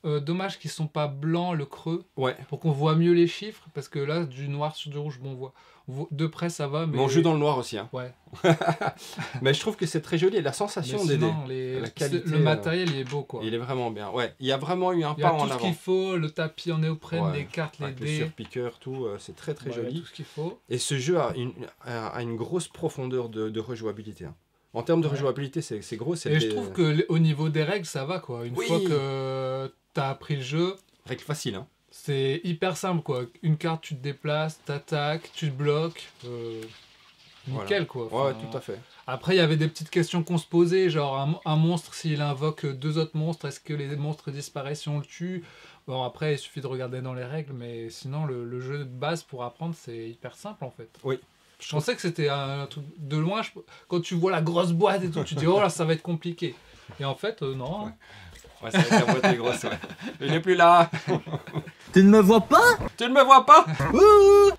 B: dommage qu'ils sont pas blancs, le creux.
A: Ouais.
B: Pour qu'on voit mieux les chiffres. Parce que là, du noir sur du rouge, bon, on voit. De près, ça va. Mais
A: on joue dans le noir aussi. Hein.
B: Ouais.
A: Mais je trouve que c'est très joli. La sensation des dés. La qualité,
B: le matériel, il est beau, quoi.
A: Il est vraiment bien. Ouais. Il y a vraiment eu un pas en avant.
B: Il y a tout ce qu'il faut, le tapis en néoprène, les cartes, les dés.
A: Le surpiqueur, tout. C'est très très joli.
B: Il y a tout ce qu'il faut.
A: Et ce jeu a une grosse profondeur de rejouabilité. Hein. En termes de rejouabilité, c'est gros.
B: Et je trouve qu'au niveau des règles, ça va, quoi. Une fois que tu as appris le jeu...
A: Règles faciles, hein.
B: C'est hyper simple, quoi. Une carte, tu te déplaces, t'attaques, tu te bloques. Nickel, quoi.
A: Enfin, ouais, tout à fait.
B: Après, il y avait des petites questions qu'on se posait, genre un monstre, s'il invoque 2 autres monstres, est-ce que les monstres disparaissent si on le tue? Bon, après, il suffit de regarder dans les règles, mais sinon, le jeu de base pour apprendre, c'est hyper simple, en fait.
A: Oui.
B: Je pensais que c'était un truc de loin. Quand tu vois la grosse boîte et tout, tu te dis, oh là, ça va être compliqué. Et en fait, non.
A: Ouais, c'est vrai que la boîte est grosse, ouais. Il n'est plus là.
F: Tu ne me vois pas?
A: Tu ne me vois pas?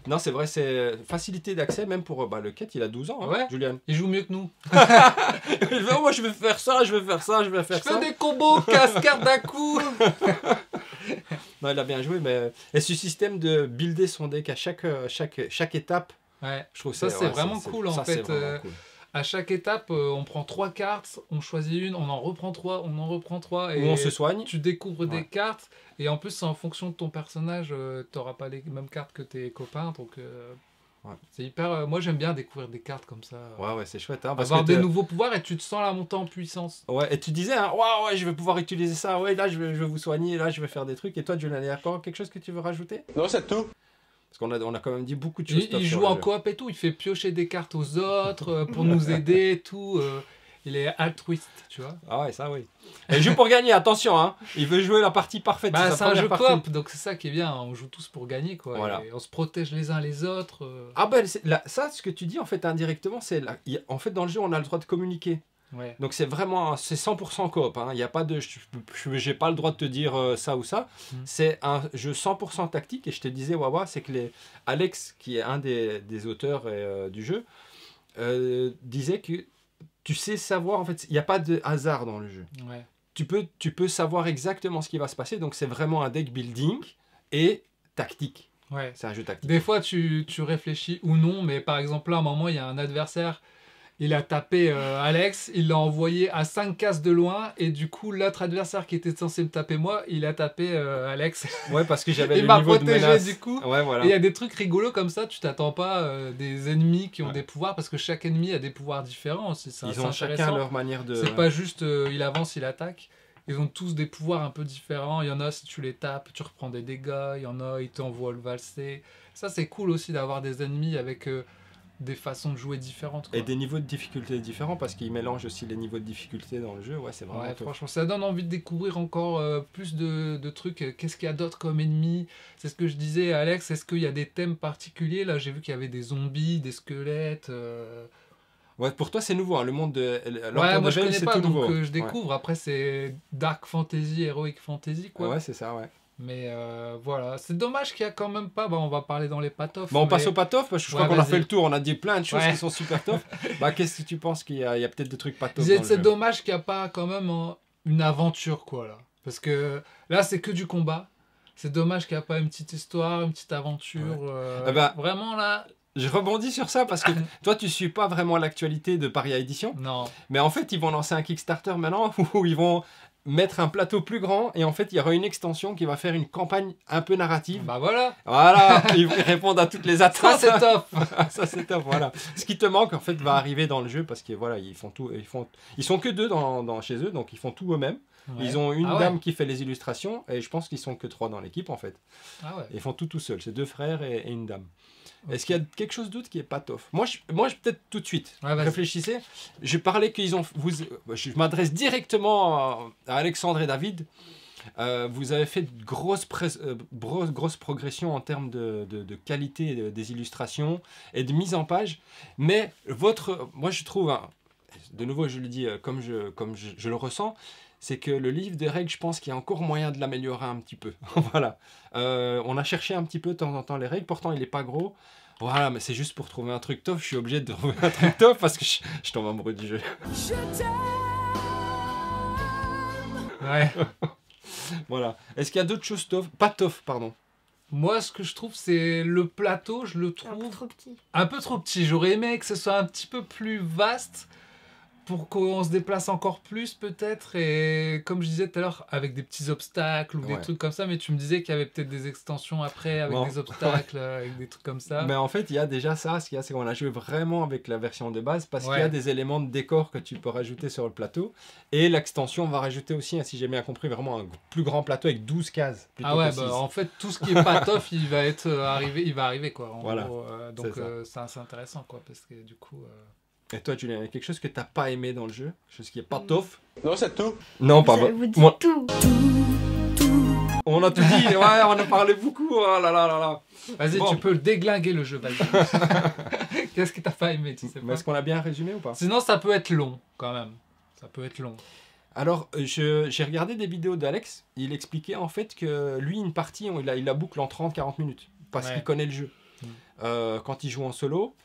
A: Non, c'est vrai, c'est facilité d'accès, même pour le quête, il a 12 ans, hein, Julian.
B: Il joue mieux que nous.
A: Moi, je vais faire ça, je vais faire ça, je vais faire ça.
B: Je fais des combos, casse-carte d'un coup.
A: Non, il a bien joué, mais... Et ce système de builder son deck à chaque étape, je trouve
B: ça, c'est vraiment cool, en fait.
A: Cool.
B: À chaque étape, on prend 3 cartes, on choisit une, on en reprend 3, on en reprend 3. Et
A: on se soigne.
B: Tu découvres des cartes. Et en plus, c'est en fonction de ton personnage, tu n'auras pas les mêmes cartes que tes copains. Donc, c'est hyper... moi, j'aime bien découvrir des cartes comme ça.
A: Ouais, c'est chouette. Hein, parce
B: avoir des nouveaux pouvoirs et tu te sens la montée en puissance.
A: Ouais, et tu disais, hein, ouais, je vais pouvoir utiliser ça. Ouais, là, je vais vous soigner. Là, je vais faire des trucs. Et toi, Julian, il y a encore quelque chose que tu veux rajouter?
C: Non, c'est tout.
A: Parce qu'on a quand même dit beaucoup de choses.
B: Il joue en coop et tout, il fait piocher des cartes aux autres pour nous aider et tout. Il est altruiste, tu vois.
A: Ah ouais, ça oui. Et il joue pour gagner, attention, hein. Il veut jouer la partie parfaite.
B: Bah, c'est un jeu coop, donc c'est ça qui est bien. On joue tous pour gagner, quoi.
A: Voilà.
B: Et on se protège les uns les autres.
A: Ah ben, ça, ce que tu dis, en fait, indirectement, c'est... En fait, dans le jeu, on a le droit de communiquer.
B: Ouais.
A: Donc c'est vraiment, c'est 100% coop. Hein. Il y a pas de, j'ai pas le droit de te dire ça ou ça. C'est un jeu 100% tactique. Et je te disais, Wawa, c'est que Alex, qui est un des auteurs du jeu, disait que tu sais savoir, en fait, il n'y a pas de hasard dans le jeu.
B: Ouais.
A: Tu peux savoir exactement ce qui va se passer. Donc c'est vraiment un deck building et tactique.
B: Ouais.
A: C'est un jeu tactique.
B: Des fois, tu réfléchis ou non, mais par exemple, là, à un moment, il y a un adversaire, il a tapé Alex, il l'a envoyé à 5 cases de loin, et du coup, l'autre adversaire qui était censé me taper moi, il a tapé Alex.
A: Ouais, parce que j'avais
B: Il
A: le
B: m'a
A: niveau de
B: protégé,
A: menace.
B: du coup.
A: Ouais, voilà.
B: Et il y a des trucs rigolos comme ça, tu t'attends pas des ennemis qui ont des pouvoirs, parce que chaque ennemi a des pouvoirs différents aussi.
A: Ils ont chacun leur manière de...
B: C'est pas juste il avance, il attaque. Ils ont tous des pouvoirs un peu différents. Il y en a, si tu les tapes, tu reprends des dégâts. Il y en a, ils t'envoient le valser. Ça, c'est cool aussi d'avoir des ennemis avec des façons de jouer différentes, quoi.
A: Et des niveaux de difficulté différents, parce qu'ils mélangent aussi les niveaux de difficulté dans le jeu. Ouais, c'est vraiment
B: Ouais,
A: top.
B: franchement, ça donne envie de découvrir encore plus de trucs. Qu'est-ce qu'il y a d'autre comme ennemis? C'est ce que je disais à Alex. Est-ce qu'il y a des thèmes particuliers? Là, j'ai vu qu'il y avait des zombies, des squelettes...
A: Ouais, pour toi, c'est nouveau. Hein. Le monde de
B: Ouais, moi je connais
A: c'est
B: pas,
A: tout
B: donc
A: nouveau.
B: je découvre. Après, c'est Dark Fantasy, Heroic Fantasy, quoi.
A: Ouais, c'est ça, ouais.
B: Mais voilà, c'est dommage qu'il y a quand même pas. Bah, on va parler dans les patoffs.
A: Bon, on passe au patoff, parce que je crois qu'on a fait le tour. On a dit plein de choses qui sont super top. Bah, qu'est-ce que tu penses qu'il y a peut-être des trucs patoff dans le jeu?
B: C'est dommage qu'il n'y a pas quand même une aventure, quoi, là. Parce que là, c'est que du combat. C'est dommage qu'il n'y a pas une petite histoire, une petite aventure. Vraiment, là...
A: Je rebondis sur ça parce que toi, tu suis pas vraiment l'actualité de Paria Édition.
B: Non.
A: Mais en fait, ils vont lancer un Kickstarter maintenant où ils vont mettre un plateau plus grand et en fait, il y aura une extension qui va faire une campagne un peu narrative.
B: Bah voilà.
A: Voilà, ils répondent à toutes les attentes.
B: Ça, c'est top.
A: Ça, c'est top, voilà. Ce qui te manque, en fait, va arriver dans le jeu parce que voilà, ils font tout. Ils sont que deux chez eux, donc ils font tout eux-mêmes. Ouais. Ils ont une dame qui fait les illustrations et je pense qu'ils sont que 3 dans l'équipe, en fait.
B: Ah ouais.
A: Ils font tout seuls. C'est 2 frères et une dame. Okay. Est-ce qu'il y a quelque chose d'autre qui est pas tof? Moi, je peut-être tout de suite. Ouais, réfléchissez. Je parlais qu'ils ont... je m'adresse directement à Alexandre et David. Vous avez fait de grosses progressions en termes de qualité des illustrations et de mise en page. Mais moi, je trouve... Hein, de nouveau, je le dis comme je le ressens, c'est que le livre des règles, je pense qu'il y a encore moyen de l'améliorer un petit peu. Voilà. On a cherché un petit peu de temps en temps les règles, pourtant il n'est pas gros. Voilà, mais c'est juste pour trouver un truc top. Je suis obligé de trouver un truc top parce que je tombe amoureux du jeu.
B: Ouais.
A: Voilà. Est-ce qu'il y a d'autres choses tof? Pas tof, pardon.
B: Moi, ce que je trouve, c'est le plateau, je le trouve...
E: Un peu trop petit.
B: Un peu trop petit. J'aurais aimé que ce soit un petit peu plus vaste pour qu'on se déplace encore plus peut-être, et comme je disais tout à l'heure, avec des petits obstacles ou des trucs comme ça, mais tu me disais qu'il y avait peut-être des extensions après avec des obstacles, avec des trucs comme ça.
A: Mais en fait, il y a déjà ça, ce qu'il y a, c'est qu'on a joué vraiment avec la version de base, parce qu'il y a des éléments de décor que tu peux rajouter sur le plateau, et l'extension va rajouter aussi, si j'ai bien compris, vraiment un plus grand plateau avec 12 cases.
B: Ah ouais, bah, en fait, tout ce qui est pas tof, il va arriver quoi.
A: Voilà.
B: Gros, donc c'est assez intéressant quoi, parce que du coup...
A: Et toi, Julien, il y a quelque chose que t'as pas aimé dans le jeu? Quelque chose qui est pas tof?
C: Non, c'est tout.
A: Non, pas vrai.
E: Vous dites tout.
A: On a tout dit, ouais, on a parlé beaucoup. Oh là là là là.
B: Vas-y, tu peux déglinguer le jeu, vas-y. Qu'est-ce que t'as pas aimé, tu sais pas?
A: Est-ce qu'on l'a bien résumé ou pas?
B: Sinon, ça peut être long, quand même. Ça peut être long.
A: Alors, j'ai regardé des vidéos d'Alex. Il expliquait en fait que lui, une partie, il la boucle en 30-40 minutes. Parce qu'il connaît le jeu. Quand il joue en solo...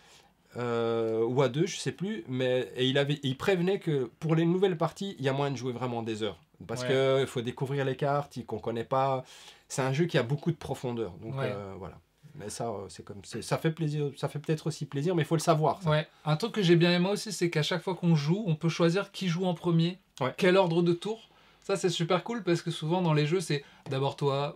A: ou à 2, je sais plus, mais il prévenait que pour les nouvelles parties, il y a moyen de jouer vraiment des heures. Parce qu'il faut découvrir les cartes qu'on connaît pas. C'est un jeu qui a beaucoup de profondeur. Donc voilà. Mais ça, ça fait plaisir. Ça fait peut-être aussi plaisir, mais il faut le savoir. Ça.
B: Ouais. Un truc que j'ai bien aimé aussi, c'est qu'à chaque fois qu'on joue, on peut choisir qui joue en premier, quel ordre de tour. Ça, c'est super cool parce que souvent dans les jeux, c'est d'abord toi,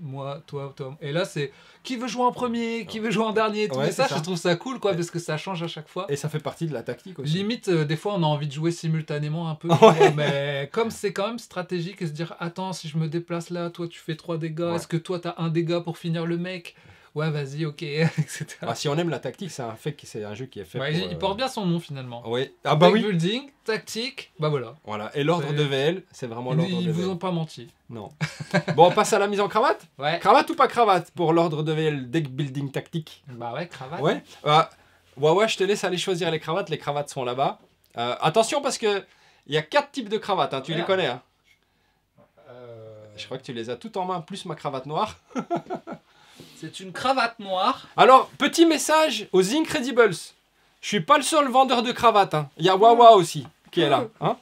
B: moi, toi. Et là, c'est qui veut jouer en premier, qui veut jouer en dernier. Tout ça, je trouve ça cool quoi, parce que ça change à chaque fois.
A: Et ça fait partie de la tactique aussi.
B: Limite, des fois, on a envie de jouer simultanément un peu. Mais comme c'est quand même stratégique et se dire attends, si je me déplace là, toi, tu fais 3 dégâts. Est-ce que toi, tu as 1 dégât pour finir le mec? Ouais, vas-y, ok, etc.
A: Si on aime la tactique, c'est un jeu qui est fait pour...
B: Il porte bien son nom, finalement.
A: Oui.
B: Building, tactique, bah voilà.
A: Voilà, et l'ordre de VL, c'est vraiment l'ordre de VL.
B: Ils vous ont pas menti.
A: Non. Bon, on passe à la mise en cravate?
B: Ouais.
A: Cravate ou pas cravate pour l'ordre de VL, deck building tactique?
B: Bah ouais, cravate.
A: Ouais. Ouais, je te laisse aller choisir les cravates sont là-bas. Attention parce que il y a 4 types de cravates, hein, tu les
B: Merde.
A: connais. Hein. Je crois que tu les as toutes en main, plus ma cravate noire.
B: C'est une cravate noire.
A: Alors, petit message aux Incredibles. Je suis pas le seul vendeur de cravates. Hein. Il y a Wawa aussi qui est là. Hein.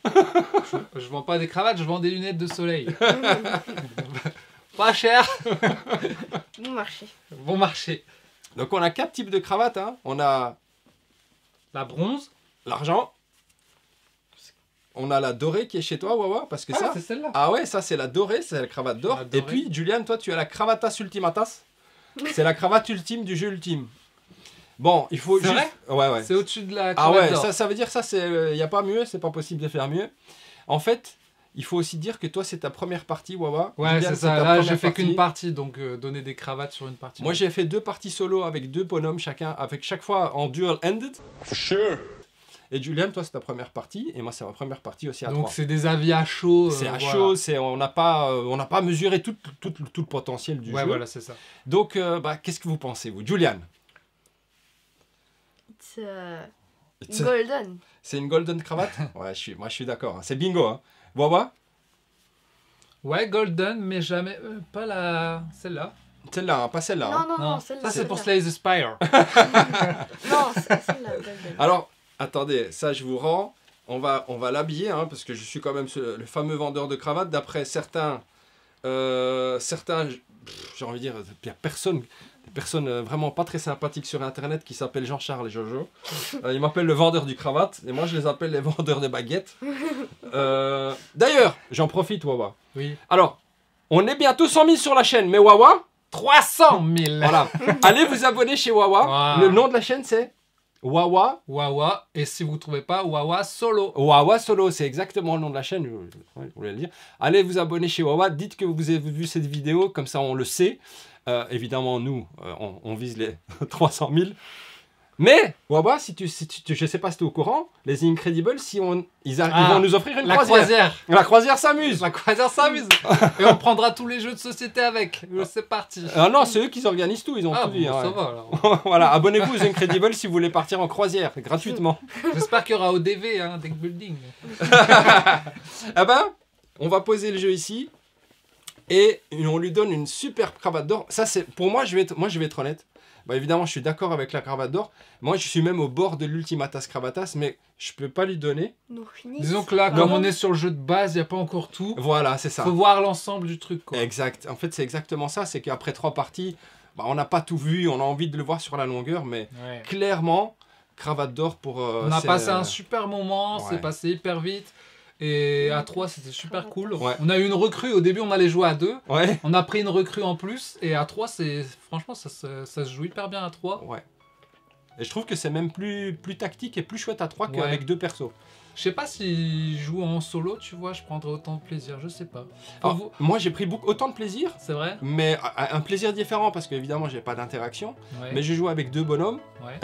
B: Je vends pas des cravates, je vends des lunettes de soleil. Pas cher,
E: Bon marché.
B: bon marché.
A: Donc on a 4 types de cravates. Hein. On a
B: La bronze.
A: l'argent. On a la dorée qui est chez toi, Wawa, parce que ça...
B: c'est celle-là.
A: Ah ouais, ça c'est la dorée, c'est la cravate d'or.
B: La dorée.
A: Et puis, Julian, toi tu as la cravatas ultimatas. C'est la cravate ultime du jeu ultime. Bon, il faut
B: C'est
A: juste...
B: vrai
A: Ouais.
B: C'est au-dessus de la
A: Ah
B: cravate
A: ouais,
B: d'or.
A: ça veut dire ça, il n'y a pas mieux, c'est pas possible de faire mieux. En fait, il faut aussi dire que toi c'est ta première partie, Wawa.
B: Ouais,
A: Julian,
B: c'est ça.
A: ta
B: Là,
A: première
B: j'ai fait
A: partie.
B: qu'une partie, donc donner des cravates sur une partie.
A: Moi j'ai fait 2 parties solo avec 2 bonhommes chacun, avec chaque fois en dual-ended.
C: Sure.
A: Et Julian, toi c'est ta première partie, et moi c'est ma première partie aussi à
B: Donc
A: 3.
B: c'est des avis à chaud.
A: C'est à
B: voilà.
A: chaud, on n'a pas mesuré tout le potentiel du
B: Ouais,
A: jeu.
B: voilà, c'est ça.
A: Donc, qu'est-ce que vous pensez, vous, Julian?
E: It's golden.
A: C'est une golden cravate? Ouais, moi je suis d'accord, hein. C'est bingo. Hein. Wawa?
B: Ouais, golden, mais jamais. Pas la. Celle-là.
A: Celle-là, hein, pas celle-là. hein.
E: Non, celle-là.
B: Ça, c'est pour
E: celle-là.
B: Slay the Spire.
E: Non, c'est celle-là, golden.
A: Alors, attendez, ça je vous rends. On va l'habiller, hein, parce que je suis quand même le fameux vendeur de cravates. D'après certains, j'ai envie de dire, il n'y a personne, des personnes vraiment pas très sympathiques sur Internet qui s'appellent Jean-Charles et Jojo. Ils m'appellent le vendeur du cravate, et moi je les appelle les vendeurs de baguettes. D'ailleurs, j'en profite, Wawa.
B: Oui.
A: Alors, on est bientôt 100 000 sur la chaîne, mais Wawa,
B: 300 000.
A: voilà. Allez vous abonner chez Wawa.
B: Wow.
A: Le nom de la chaîne c'est Wawa.
B: Wawa. Et si vous trouvez pas, Wawa solo.
A: Wawa Solo, c'est exactement le nom de la chaîne, je voulais le dire. Allez vous abonner chez Wawa, dites que vous avez vu cette vidéo, comme ça on le sait. Évidemment, nous, on vise les 300 000. Mais, Wawa, je sais pas si tu es au courant, les Incredibles, ils vont nous offrir une
B: La
A: croisière.
B: croisière.
A: La croisière s'amuse.
B: La croisière s'amuse. Et on prendra tous les jeux de société avec. C'est parti.
A: Ah non, c'est eux qui organisent tout, ils ont
B: Ah,
A: tout
B: bon,
A: dit.
B: ça
A: hein,
B: va
A: ouais.
B: alors.
A: Voilà, abonnez-vous aux Incredibles si vous voulez partir en croisière, gratuitement.
B: J'espère qu'il y aura ODV, hein, deck building.
A: Ah ben, on va poser le jeu ici et on lui donne une super cravate d'or. Ça c'est pour moi, je vais être honnête. Bah, évidemment, je suis d'accord avec la cravate d'or. Moi, je suis même au bord de l'ultimatas cravatas, mais je peux pas lui donner.
B: Disons que là, comme on est sur le jeu de base, il n'y a pas encore tout.
A: Voilà, c'est ça.
B: Faut voir l'ensemble du truc, quoi.
A: Exact. En fait, c'est exactement ça. C'est qu'après 3 parties, bah, on n'a pas tout vu. On a envie de le voir sur la longueur, mais
B: Ouais.
A: clairement, cravate d'or pour.
B: On a passé un super moment,
A: ouais.
B: c'est passé hyper vite. Et à 3, c'était super cool.
A: Ouais.
B: On a eu une recrue, au début on allait jouer à 2.
A: Ouais.
B: On a pris une recrue en plus. Et à 3, franchement, ça se joue hyper bien à 3.
A: Ouais. Et je trouve que c'est même plus tactique et plus chouette à 3
B: Ouais.
A: qu'avec 2 persos.
B: Je sais pas si je joue en solo, tu vois, je prendrais autant de plaisir, je sais pas.
A: Alors, moi, j'ai pris autant de plaisir.
B: C'est vrai?
A: Mais un plaisir différent parce qu'évidemment j'ai pas d'interaction.
B: Ouais.
A: Mais je joue avec 2 bonhommes.
B: Ouais.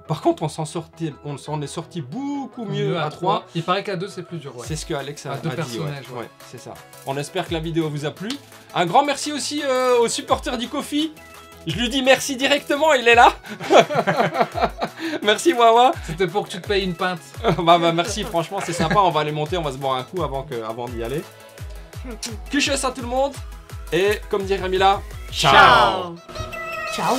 A: Par contre on s'en est sorti beaucoup mieux à 3.
B: Il paraît qu'à 2 c'est plus dur. Ouais.
A: C'est ce que Alex a
B: À 2
A: dit.
B: personnages, ouais.
A: Ouais, c'est ça. On espère que la vidéo vous a plu. Un grand merci aussi aux supporters du Kofi. Je lui dis merci directement, il est là. Merci Wawa.
B: C'était pour que tu te payes une pinte.
A: bah merci, franchement c'est sympa. On va aller monter, on va se boire un coup avant d'y aller. Kuchos à tout le monde. Et comme dirait Mila, ciao.
E: Ciao.